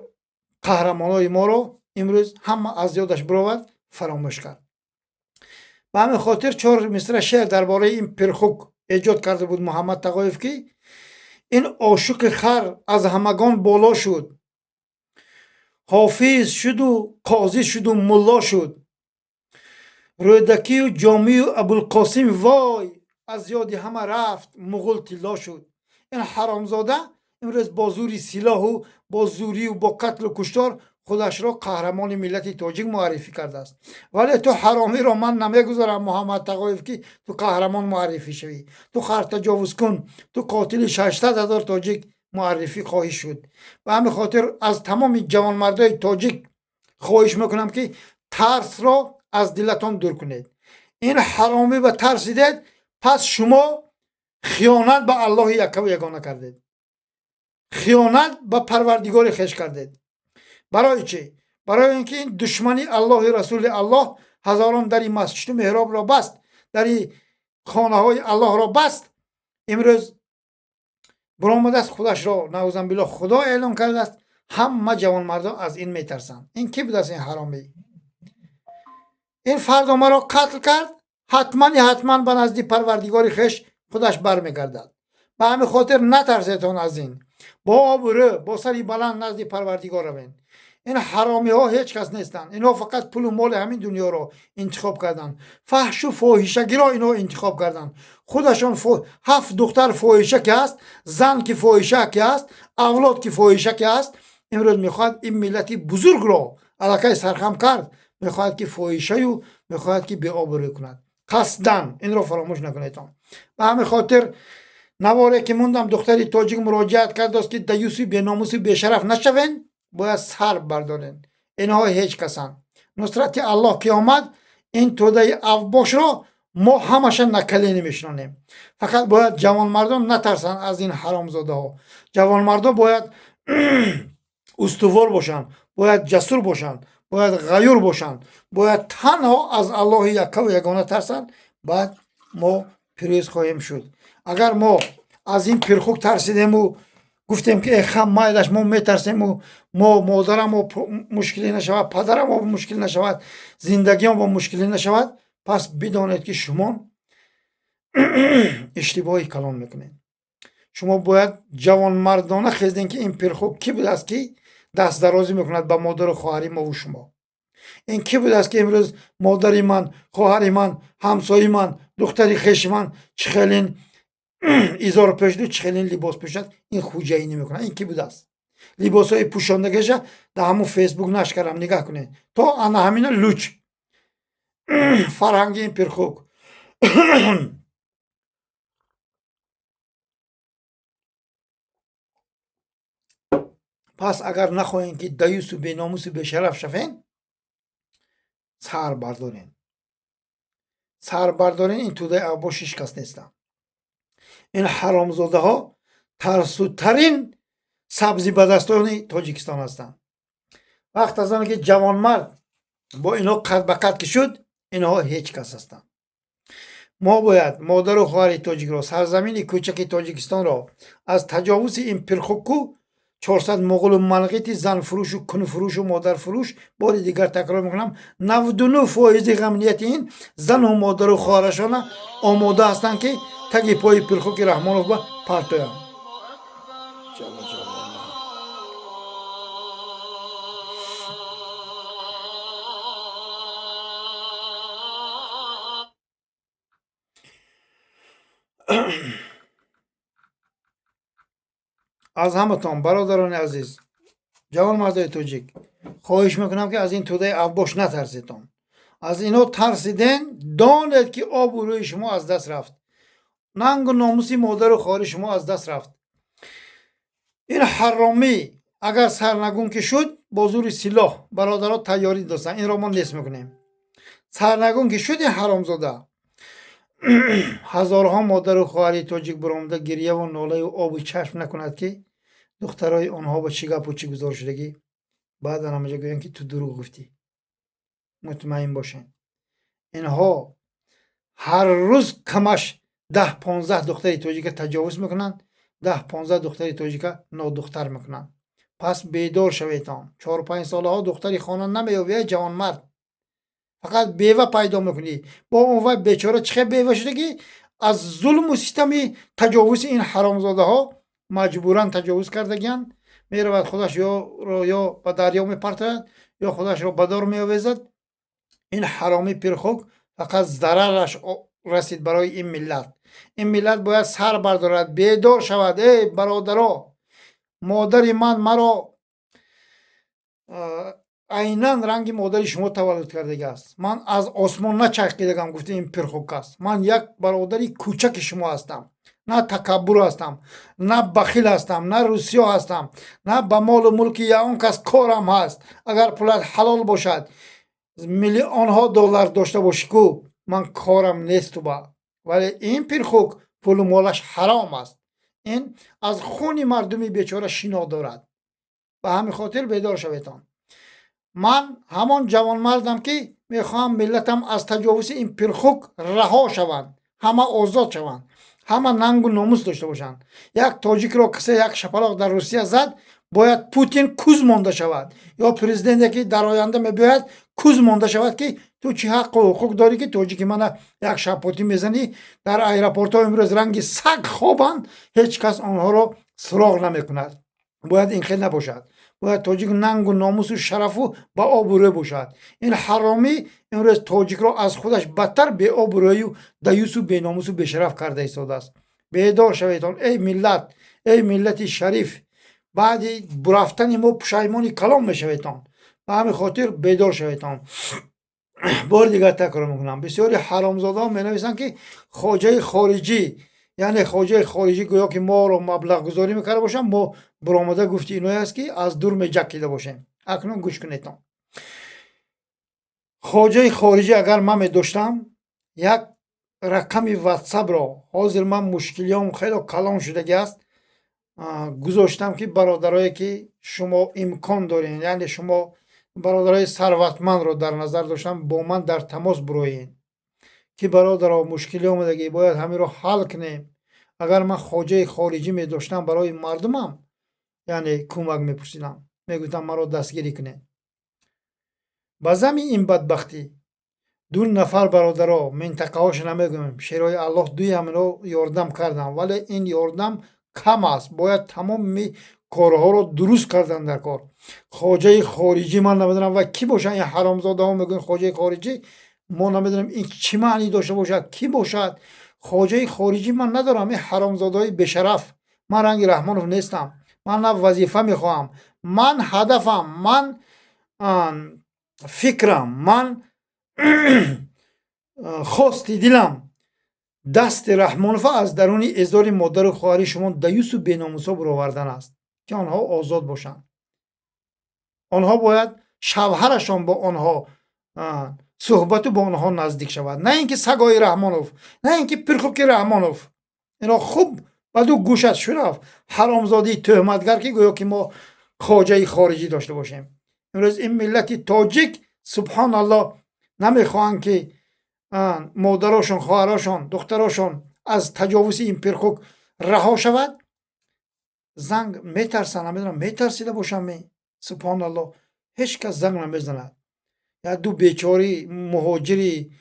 قهرمانای ما رو امروز همه از یادش برآورد، فراموش کرد. به همین خاطر 4 مصرع شعر درباره این پرخوک ایجاد کرده بود محمد تقایف که این عاشق خر از همگان بالا شد، حافظ شد و قاضی شد و ملا شد، رودکی و جامی و ابوالقاسم وای از یاد همه رفت، مغول طلا شد. این حرامزاده امروز با زوری سلاح و با زوری و با قتل و کشتار خودش را قهرمان ملت تاجیک معرفی کرده است. ولی تو حرامی را من نمیگذارم محمد تقایف که تو قهرمان معرفی شوی. تو خر تجاوز کن، تو قاتل 600,000 تاجیک معرفی خواهی شد. و همین خاطر از تمام جوانمردای تاجیک خواهش میکنم که ترس را از دلتان دور کنید. این حرامی و ترسیدید، پس شما خیانت به الله یک و یگانه کردید، خیانت به پروردگار خویش کردید. برای چی؟ برای اینکه این دشمنی الله رسول الله هزاران در این مسجد و محراب را بست، در این خانه های الله را بست. امروز برآمده است خودش را نعوذ بالله خدا اعلام کرده است. همه جوان مردان از این میترسند. این کی بود است؟ این حرامی. این فردا مرا قتل کرد، حتما به نزد پروردگار خویش خودش برمیگردد. به همین خاطر نترسیدون از این. با آبرو با سری بلند نزد پروردگار روین. این حرامی ها هیچ کس نیستن. اینا فقط پول و مال همین دنیا رو انتخاب کردن. فحش و فاحشگی را اینا انتخاب کردن. خودشون 7 دختر فاحشه که است، زن که فاحشه که است، اولاد که فاحشه که است. امروز میخواد این ملتی بزرگ را علاقه سرخم کرد. میخواد که فاحشه و میخواد که بی آبرویی کند. قصدن این رو فراموش نکنید. به همین خاطر نواره که موندم دختری تاجیک مراجعت کرد است که دیوسی بی ناموسی بی شرف نشوین، باید سر بردارین. اینها هیچ کسان. نصرت الله که آمد این توده افباش را ما همش نکلی نمیشنانیم. فقط باید جوان مردم نترسن از این حرامزاده ها. جوان مردم باید استوار باشن، باید جسور باشن، باید غیور باشن، باید تنها از الله یک و یگانه ترسن. بعد ما پیروز خواهیم شد. اگر ما از این پرخوک ترسیدیم و گفتیم که ای خم مایدش ما میترسیم و ما مادرم و مشکلی نشود، پدرم و مشکلی نشود، زندگی هم با مشکلی نشود، پس بدانید که شما اشتباهی کلام میکنید. شما باید جوان مردانه خیزدین که این پرخوک کی بود است که دست درازی میکند به مادر و خواهر ما و شما. این کی بود است که امروز مادری من، خواهر من، همسایه من، دختری خویش من چخلین ایزار پوشیده، چخلین لباس پوشد، این خوجایی نمیکنه. این کی بود است؟ لباس های پوشاندگیش در همون فیسبوک نشکرم نگاه کنید. تا انا همین لوچ فرهنگ این پرخوک. پس اگر نخواهین که دیوس و بیناموس و بشرف شوین، سر بردارین. سر بردارین. این توده اباش هیچ کس نیستن. این حرامزاده ها ترسوترین سبزی بدستان تاجیکستان هستند. وقت از آنکه جوان مرد با اینا قد به قد که شد، اینها هیچ کس هستند. ما باید مادر و خواهر تاجیک را، سرزمین کوچک تاجیکستان را از تجاوز این پرخوکو 400 مغول و ملقیت زن فروش و کن فروش و مادر فروش، بار دیگر تکرار میکنم 99% امنیت این زن و مادر و خواهرشان آماده هستند که تگ پای پرخوک رحمانوف با پرتویان. از همتان برادران عزیز، جوان مردای تاجیک، خواهش میکنم که از این توده افباش نترسیدون. از اینا ترسیدین، دانید که آب و روی شما از دست رفت. ننگ و ناموسی مادر و خواهر شما از دست رفت. این حرامی اگر سرنگون که شد، با زور سلاح برادرها تیاری داشتن. این را ما نیست میکنیم. سرنگون که شد این حرامزاده، هزارها مادر و خواهر تاجیک برآمده گریه و ناله و آب و چشم نکند که دخترای آنها با چی گپ و چی گذار شدگی. بعد همونجا گویند که تو دروغ گفتی. مطمئن باشین اینها هر روز کمش 10-15 دختر تاجیک تجاوز میکنن، 10-15 دختر تاجیک نادختر میکنن. پس بیدار شویتان. 4-5 ساله ها دختری خانه نمیاوی جوان مرد، فقط بیوه پیدا میکنی. با اون بیچاره چه بیوه شده که از ظلم و سیستمی تجاوز این حرامزاده ها مجبورن تجاوز کردگیان. میرود خودش یا به دریا میپرتد یا خودش را به دار میآویزد. این حرامی پرخوک فقط ضررش رسید برای این ملت. این ملت باید سر بردارد، بیدار شود. ای برادرها، مادر من مرا عیناً رنگ مادر شما تولد کرده است. من از آسمان نچرخیدم گفته این پرخوک است. من یک برادری کوچک شما هستم. نه تکبر هستم، نه بخیل هستم، نه روسیا هستم، نه به مال و ملک یا اون کس کارم هست. اگر پولت حلال باشد، میلیون ها دلار داشته باشی کو من کارم نیست. ولی این پرخوک پول و مالش حرام است. این از خون مردمی بیچاره شنا دارد. به همین خاطر بیدار شویتان. من همان جوان مردم که میخوام ملتم از تجاوز این پرخوک رها شوند، همه آزاد شوند، همه ننگ و ناموس داشته باشند. یک تاجیک را کسی یک شپلاق در روسیه زد، باید پوتین کوز مانده شود یا پرزیدنتی که در آینده میباید کوز مانده شود که تو چی حق و حقوق داری که توجیکی من یک شپوتی میزنی. در ایرپورت ها امروز رنگ سگ خوابند، هیچ کس آنها را سراغ نمیکند. باید این خیلی نباشد. باید تاجیک ننگ و ناموس و شرف و با آبروی باشد. این حرامی امروز تاجیک را از خودش بدتر به آبروی و دیوس و به ناموس و به شرف کرده ایستاده است. بیدار شویدان ای ملت، ای ملت شریف. بعد برفتن ما پشیمانی کلام میشویدان. به همین خاطر بیدار شویدان. بار دیگر تکرار میکنم، بسیاری حرامزاده ها می نویسند که خواجه خارجی، یعنی خواجه خارجی گویا که ما رو مبلغ گذاری میکرده باشن، ما برآمده گفتی اینو است که از دور میجکیده باشیم. اکنون گوش کنید. خواجه خارجی اگر من می داشتم یک رقم واتساپ را، حاضر من مشکلیام خیلی کلان شده است، گذاشتم که برادرایی که شما امکان دارین، یعنی شما برادرای ثروتمند رو در نظر داشتم، با من در تماس بروین که برادرها مشکلی اومدگی باید همین رو حل کنیم. اگر من خواجه خارجی می داشتم برای مردمم یعنی کمک میپرسیدم، میگفتم مرا دستگیری کنه. بازم این بدبختی دو نفر برادرها منطقه هاش نمیگم، شیرای الله دوی همینو یاردم کردم، ولی این یاردم کم است. باید تمام کارها رو درست کردن در کار. خواجه خارجی من نمیدونم و کی باشن این حرامزاده ها میگن خواجه خارجی، ما نمیدونم این چی معنی داشته باشد، کی باشد. خواجه خارجی من ندارم. این حرامزاده های بشرف. من رنگ رحمانوف نیستم. من نه وظیفه میخواهم، من هدفم، من فکرم، من خواستی دلم دست رحمانوف از درون ازار مادر و خواهر شما دیوس و بیناموسا برآوردن است که آنها آزاد باشند. آنها باید شوهرشان با آنها صحبت با آنها نزدیک شود، نه اینکه سگای رحمانوف، نه اینکه پرخوک رحمانوف. اینا خوب بدو گوشت شرف حرامزاده تهمتگر که گویا که ما خواجه خارجی داشته باشیم. امروز این ملت تاجیک سبحان الله نمیخواهند که مادراشون، خواهراشون، دختراشون از تجاوز این پرخوک رها شود. زنگ میترسن، نمیدونم میترسیده باشم سبحان الله هیچ کس زنگ نمیزند. یا دو بیچاری مهاجری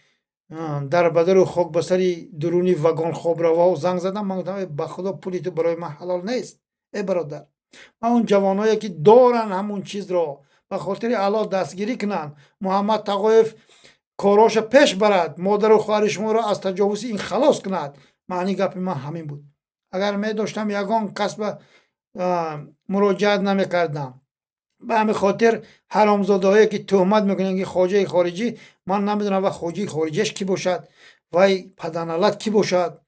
در بدر و خاک بسری درونی وگان خواب روا و زنگ زدم. من گفتم به خدا پولی تو برای من حلال نیست. ای برادر، من اون جوانایی که دارن همون چیز رو به خاطر الله دستگیری کنن، محمد تقایف کاراش پیش برد، مادر و خواهر شما را از تجاوز این خلاص کند. معنی گپ من همین بود. اگر می داشتم یگان کسب مراجعت نمی کردم. به همین خاطر حرامزاده هایی که تهمت میکنن که خواجه خارجی، من نمیدونم و خواجه خارجیش کی باشد، وای پدرنالت کی باشد.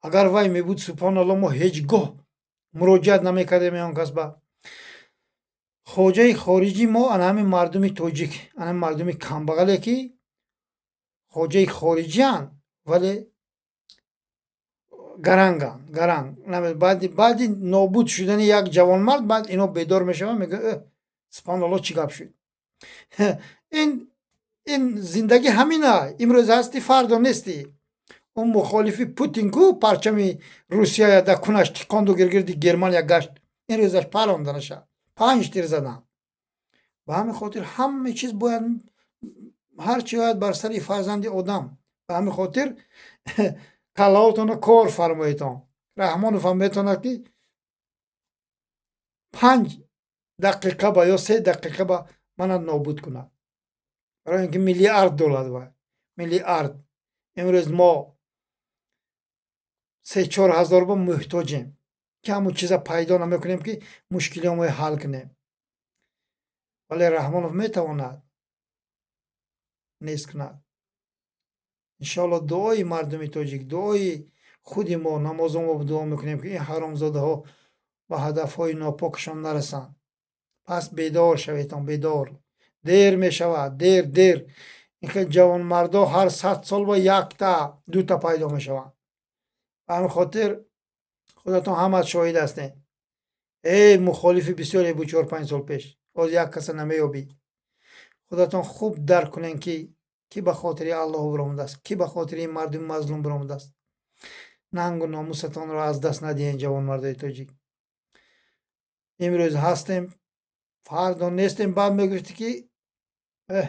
اگر وای می بود سبحان الله ما هیچگاه مراجعت نمی کردیم آن کسب. خواجه خارجی ما همین مردمی تاجیک، همین مردمی کمبغلی که خواجه خارجی هن ولی گرنگ. بعد نابود شدن یک جوان مرد، بعد اینو بیدار میشه میگه سبحان الله چی گپ شد. این زندگی همینه. امروز هستی فردا نیستی. اون مخالفی پوتین کو پرچم روسیه در کنش تکاند و گرگردی گرمانیا گشت، این روزش پراندنشه 5 تیر زدن. به همین خاطر همه چیز باید هر چی باید بر سر فرزند آدم. به همین خاطر کلاهاتون کار فرماییتان. رحمانوف هم میتونه که 5 دقیقه با یا 3 دقیقه با من نابود کنه، برای اینکه میلیارد دلار باید میلیارد. امروز ما 3-4 هزار با محتاجیم که همون چیزا پیدا نمیکنیم که مشکلی ما حل کنیم. ولی رحمانوف میتواند نیست کند. انشاءالله دعای مردم تاجیک، دعای خود ما، نماز ما دعا میکنیم که این حرامزاده ها و هدف های ناپاکشان نرسند. پس بیدار شویتان، بیدار. دیر می شود، دیر. اینکه جوان مردا هر 100 سال با 1 تا 2 تا پیدا می شوند. به همین خاطر خودتان هم از شاهد هستین. ای مخالفی بسیاری بود 4-5 سال پیش، باز یک کس نمیابید. خودتان خوب درک کنین که کی به خاطر الله برآمده است، کی به خاطر این مردم مظلوم برآمده است. ننگ و ناموستان را از دست ندهین جوان مردای تاجیک. امروز هستیم فردا نیستیم. بعد میگفتی که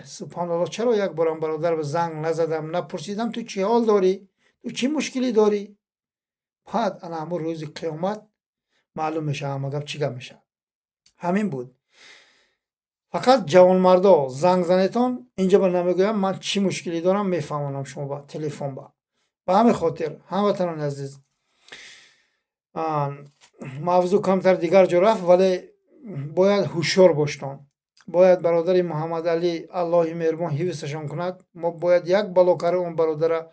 سبحان الله چرا یک بارم برادر به زنگ نزدم نپرسیدم تو چی حال داری، تو چی مشکلی داری. بعد انا همون روز قیامت معلوم میشه همه گپ چی گپ میشه. همین بود. فقط جوان مردا زنگ زنیتون اینجا به نمیگویم من چی مشکلی دارم میفهمونم شما با تلفن با. به همین خاطر هموطنان عزیز موضوع کمتر دیگر جو رفت ولی باید هوشیار باشتن. باید برادر محمد علی الله مهربان حفظشان کند. ما باید یک بلاکر اون برادر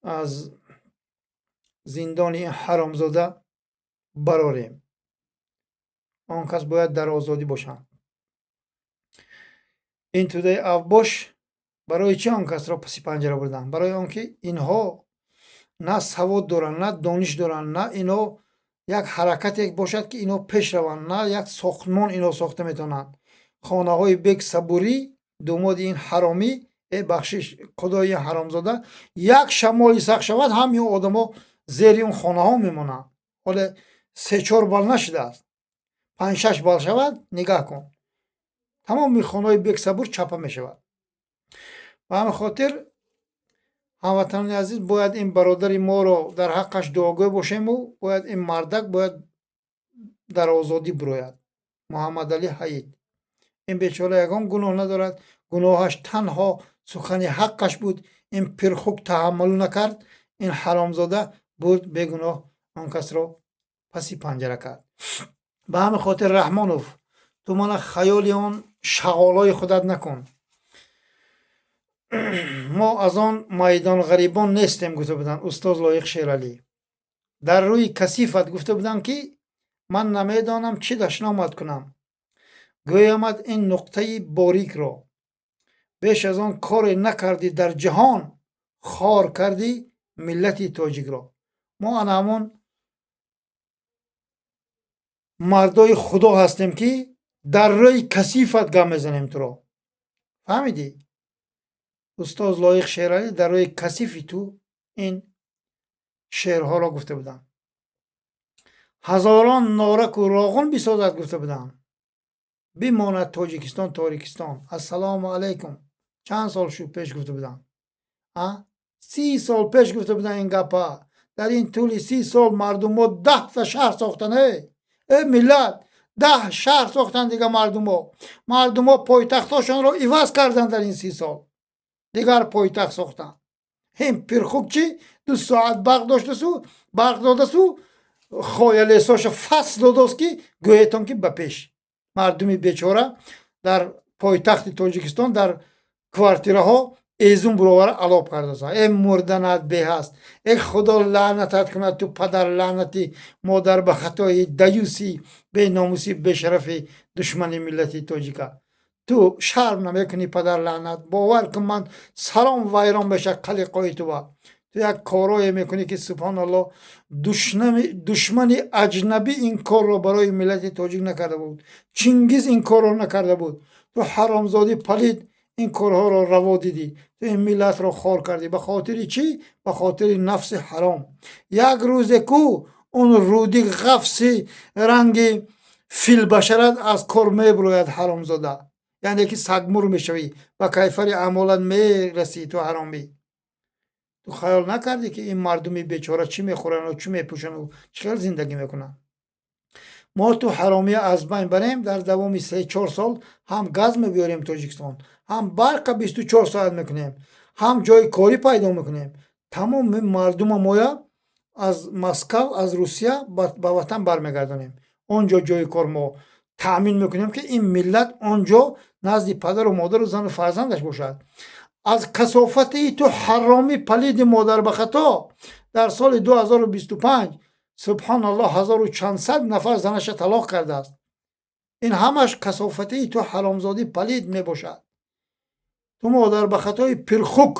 از زندان این حرامزاده براریم. آن کس باید در آزادی باشند. این توده افباش برای چه آن کس را پسی پنجره بردن؟ برای آنکه اینها نه سواد دارن نه دانش دارن، نه اینو یک حرکت یک باشد که اینو پیش روند، نه یک ساختمان اینو ساخته میتونن. خانه های بگ صبوری دوماد این حرامی بخشش خدای حرامزاده یک شمالی سخت شود همین آدم ها زیر اون خانه ها میمونن. حالا 3-4 بال نشده است، 5-6 بال شود نگاه کن تمام خانه های بگ صبور چپه میشود. و همین خاطر هموطنان عزیز باید این برادر ما رو در حقش دعاگوی باشیم و باید این مردک باید در آزادی بروید. محمد علی حید این بیچاره یگان گناه ندارد، گناهش تنها سخن حقش بود. این پرخوک تحمل نکرد، این حرامزاده بود بگناه آن کس رو پسی پنجره کرد. به همین خاطر رحمانوف تو من خیالی آن شغالای خودت نکن. ما از آن میدان غریبان نیستیم گفته بودن استاد لایق شیرالی. در روی کثیفت گفته بودن که من نمیدانم چی دشنامت کنم. گویمد این نقطه باریک را بیش از آن کار نکردی در جهان، خار کردی ملت تاجیک را. ما همون مردای خدا هستیم که در روی کثیفت گم میزنیم تو را. فهمیدی؟ استاد لایق شیرالی در روی کثیفی تو این شعرها را گفته بودن. هزاران نارک و راغون بسازد گفته بودن. بماند تاجیکستان تاریکستان. السلام علیکم. چند سال شو پیش گفته بودن؟ 30 سال پیش گفته بودن این گپا. در این طول 30 سال مردم ها 10 تا شهر ساختن. ای ملت 10 شهر ساختن دیگه. مردم ها پایتختاشون رو عوض کردن در این 30 سال. دیگر پایتخت ساختن. این پرخوک چی 2 ساعت برق داشته سو برق داده سو خایلیساش فصل داداست که گویتان که بپیش مردمی بیچاره در پایتخت تاجیکستان در کوارتیره ها ایزون بروور علاب کرده است. ای مردنت به هست. ای خدا لعنتت کند تو پدر لعنتی مادر به خطای دیوسی به ناموسی به شرف دشمن ملت تاجیکا. تو شرم نمیکنی پدر لعنت؟ باور کن من سلام ویران بشه قلقای تو یک کارایی میکنی که سبحان الله دشمن اجنبی این کار رو برای ملت تاجیک نکرده بود. چنگیز این کار رو نکرده بود. تو حرامزادی پلید این کارها رو روا دیدی. تو این ملت رو خار کردی. به خاطر چی؟ به خاطر نفس حرام. یک روز کو اون رودی غفصی رنگ فیل بشرت از کار میبروید حرامزاده. یعنی که سگمور میشوی و کیفر اعمالت میرسی تو حرامی. تو خیال نکردی که این مردمی بیچاره چی میخورن و چی میپوشن و چقدر زندگی میکنن؟ ما تو حرامی از بین بریم در دوام 3-4 سال هم گاز میبیاریم تاجیکستان، هم برق 24 ساعت میکنیم، هم جای کاری پیدا میکنیم. تمام مردم ما از مسکو از روسیه به وطن برمیگردانیم. اونجا جای کار ما تأمین میکنیم که این ملت اونجا نزد پدر و مادر و زن و فرزندش باشد. از کثافتی تو حرامی پلید مادر به خطا در سال 2025 سبحان الله 1000 و چند صد نفر زنش طلاق کرده است. این همش کثافتی تو حرامزادی پلید می باشد. تو مادر به خطای پرخوک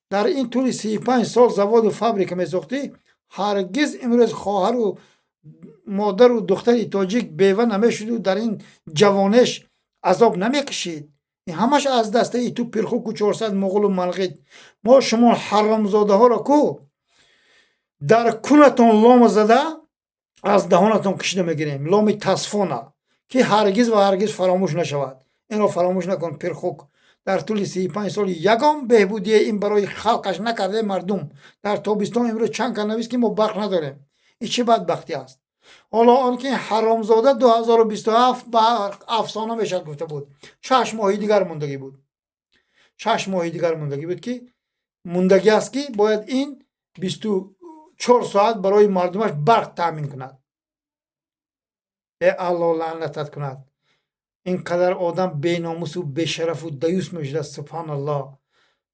در این طول 35 سال زواد و فابریک می ساختی. هرگز امروز خواهر و مادر و دختر تاجیک بیوه نمیشد و در این جوانش عذاب نمیکشید. این همش از دسته ای تو پرخوک و 400 مغول و ملغید. ما شما حرامزاده ها را کو در کنتون لام زده از دهانتان کشیده میگیریم. لام تصفونه که هرگز و هرگز فراموش نشود. این رو فراموش نکن پرخوک. در طول 35 سال یگام بهبودی این برای خلقش نکرده مردم. در تابستان امروز چند کنویس که ما برق نداریم. این چه بدبختی است. حالا آنکه حرامزاده 2027 به افسانه میشد گفته بود. 6 ماه دیگر موندگی بود. 6 ماه دیگر موندگی بود که موندگی است که باید این 24 ساعت برای مردمش برق تامین کند. ای الله لعنتت کند. اینقدر آدم بیناموس و بشرف و دیوس میشده. سبحان الله.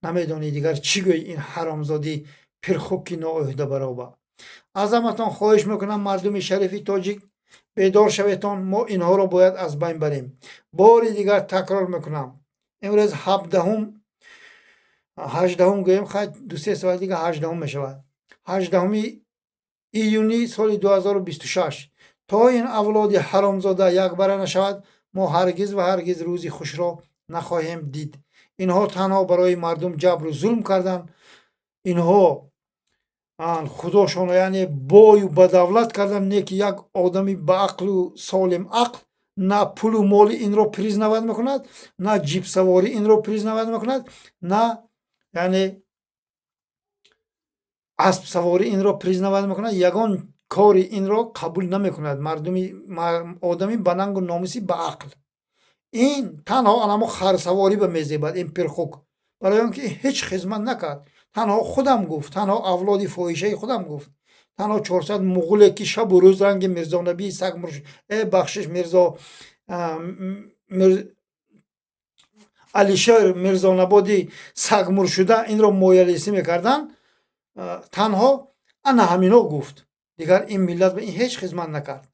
نمیدونی دیگر چی گوی این حرامزادی پرخوکی نااهده برابر. عظمتان خواهش میکنم مردم شریف تاجیک بیدار شویتان. ما اینها رو باید از بین بریم. باری دیگر تکرار میکنم امروز 18 گویم خواهد 2-3 ساعت دیگه 18 میشود. 18 ایونی سال 2026 تا این اولاد حرامزاده یک بره نشود ما هرگز و هرگز روزی خوش را نخواهیم دید. اینها تنها برای مردم جبر و ظلم کردن. اینها خودشون یعنی بای و بدولت کردن. نه که یک آدمی با عقل و سالم عقل نه پول و مال این را پریز نود میکند، نه جیب سواری این را پریز نود میکند، نه یعنی اسب سواری این را پریز نود میکند. یگان کاری این را قبول نمیکند آدمی با ننگ و ناموسی با عقل. این تنها آنمو خرسواری به میزیبد این پرخوک. برای اینکه هیچ خدمت نکرد. تنها خودم گفت. تنها اولادی فاحشه خودم گفت. تنها 400 مغوله که شب و روز رنگ میرزا نبی سگ مرش بخشش میرزا علیشیر میرزا نبادی سگ مر شده این را مایلیسی میکردن. تنها انا همینا گفت. دیگر این ملت به این هیچ خدمت نکرد.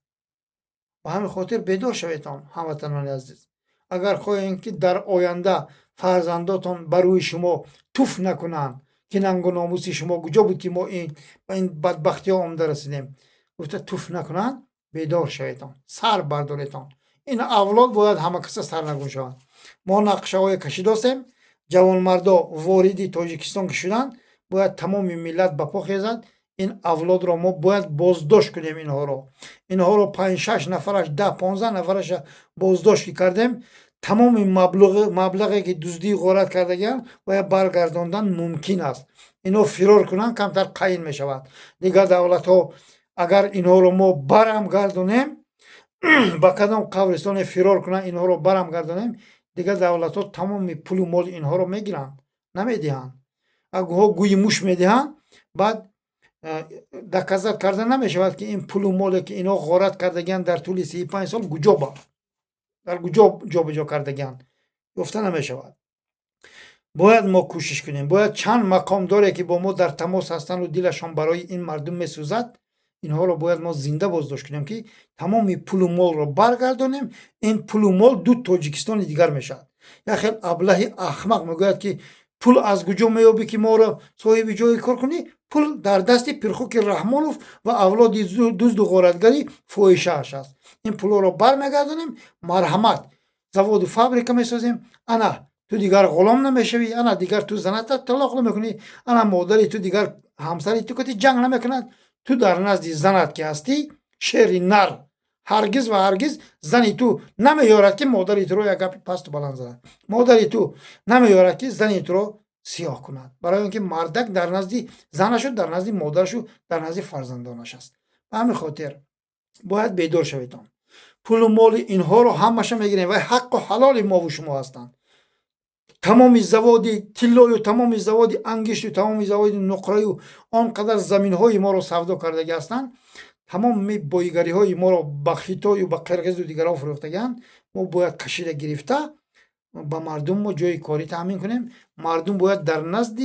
و همین خاطر بیدار شویتان هموطنان عزیز. اگر خواهین که در آینده فرزنداتون بروی شما توف نکنن که ننگ و ناموسی شما کجا بود که ما این بدبختی ها آمده رسیدیم گفته توف نکنن بیدار شویتان سر برداریتان. این اولاد باید همه کس سر نگون شوند. ما نقشه های کشیده هستیم. جوان مردا واردی تاجیکستان که شدن باید تمام ملت بپا خیزد. این اولاد را ما باید بازداشت کنیم. اینها رو 5-6 نفرش 10-15 نفرش بازداشت کردیم. تمام مبلغی که دزدی غارت کردگان باید برگرداندن ممکن است. اینو فرار کنن کمتر قاین می شود. دیگر دولت ها اگر اینها رو ما برم گردونیم با کدام قبرستان فرار کنن اینها رو برم گردونیم دیگر دولت ها تمام پول و مال اینها رو میگیرن نمیدهن. اگه ها گوی موش میدهن بعد دکازت کرده نمیشود که این پول و مالی که اینا غارت کردگان در طول 35 سال کجا با در کجا جابجا کردگان گفته نمیشود. باید ما کوشش کنیم. باید چند مقام داره که با ما در تماس هستن و دلشان برای این مردم میسوزد اینها رو باید ما زنده بازداشت کنیم که تمام پول و مال رو برگردانیم. این پول و مال دو تاجیکستان دیگر میشد. یا خیلی ابله احمق میگوید که پول از کجا میابی که ما رو صاحب جای کار کنی؟ پول در دست پرخوک رحمانوف و اولاد دزد و غارتگری فاحشه اش است. این پول رو برمیگردانیم. مرحمت زواد و فابریکه میسازیم. انا تو دیگر غلام نمیشوی. انا دیگر تو زنت طلاق نمیکنی. انا مادری تو دیگر همسری تو کتی جنگ نمیکند. تو در نزد زنت که هستی شیر نر هرگز و هرگز زنی تو نمیارد که مادری تو رو یک گپ پست و بلند زند. مادری تو نمیارد که زنی تو رو سیاه کند. برای اینکه مردک در نزد زنش در نزد مادرش در نزد فرزندانش است. به همین خاطر باید بیدار شویتان. پول و مال اینها رو همش میگیریم و حق و حلال ما و شما هستند. تمام زوادی تلای و تمام زوادی انگشت و تمام زوادی نقره و آنقدر زمین های ما رو سودا کرده هستند. تمام بایگری های ما رو با خیتای و با قرقیز و دیگر ها فروختگان. ما باید کشیده گرفته با مردم ما جای کاری تامین کنیم. مردم باید در نزد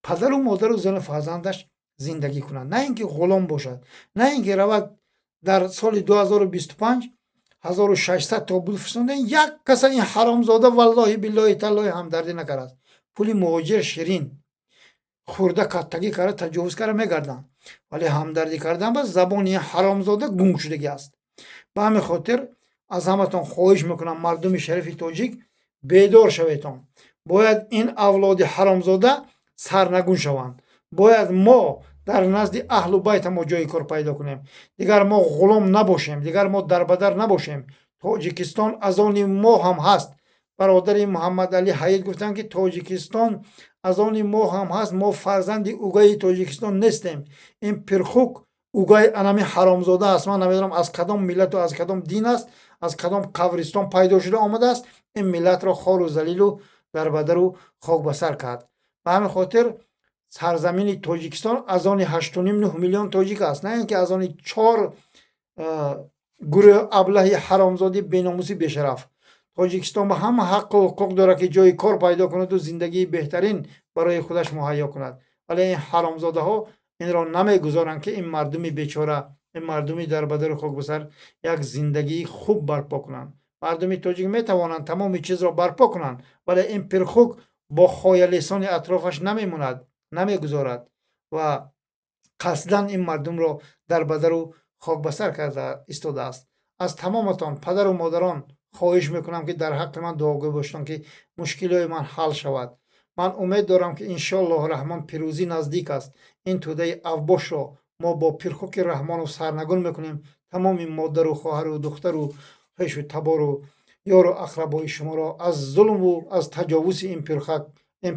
پدر و مادر و زن فرزندش زندگی کنند. نه اینکه غلام باشد. نه اینکه رود در سال 2025 1600 تا بود فرستندن یک کس این حرامزاده والله بالله تعالی همدردی نکرد. پول مهاجر شیرین خورده کتگی کرده تجاوز کرده میگردن ولی همدردی کردن با زبانی حرامزاده گم شدگی است. به همین خاطر از همتون خواهش میکنم مردم شریف تاجیک بیدار شویتان. باید این اولاد حرامزاده سرنگون شوند. باید ما در نزد اهل بیت ما جای کار پیدا کنیم. دیگر ما غلام نباشیم، دیگر ما دربدر نباشیم. تاجیکستان از آن ما هم هست. برادر محمد علی حید گفتن که تاجیکستان از آن ما هم هست. ما فرزند اوگای تاجیکستان نیستیم. این پرخوک اوگای انمی حرامزاده است. من نمیدونم از کدام ملت و از کدام دین است، از کدام قبرستان پیدا شده آمده است. این ملت را خار و ذلیل و دربدر و خاک بسر کرد. به همین خاطر سرزمین تاجیکستان از آن 8.9 میلیون تاجیک است، نه اینکه از آن 4 گروه ابله حرامزاده بیناموسی بشرف. تاجیکستان به همه حق و حقوق داره که جای کار پیدا کند و زندگی بهترین برای خودش مهیا کند، ولی این حرامزاده ها این را نمیگذارند که این مردمی بیچاره، این مردمی دربدر خاک بسر یک زندگی خوب برپا کنند. مردمی تاجیک میتوانند تمام چیز را برپا کنند، ولی این پرخوک با خایلیسان اطرافش نمیموند، نمیگذارد و قصداً این مردم را دربدر و خاک بسر کرده ایستاده است. از تمامتان پدر و مادران خواهش میکنم که در حق من دعاگوی باشند که مشکلات من حل شود. من امید دارم که انشاءالله رحمان پیروزی نزدیک است. این توده اوباش را ما با پرخوک رحمان و سرنگون میکنیم. تمام مادر و خواهر و دختر و خویش و تبار و یار و اقربای شما را از ظلم و از تجاوز این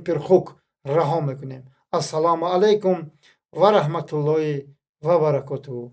پرخوک رها میکنیم. السلام علیکم و رحمت الله و برکاته.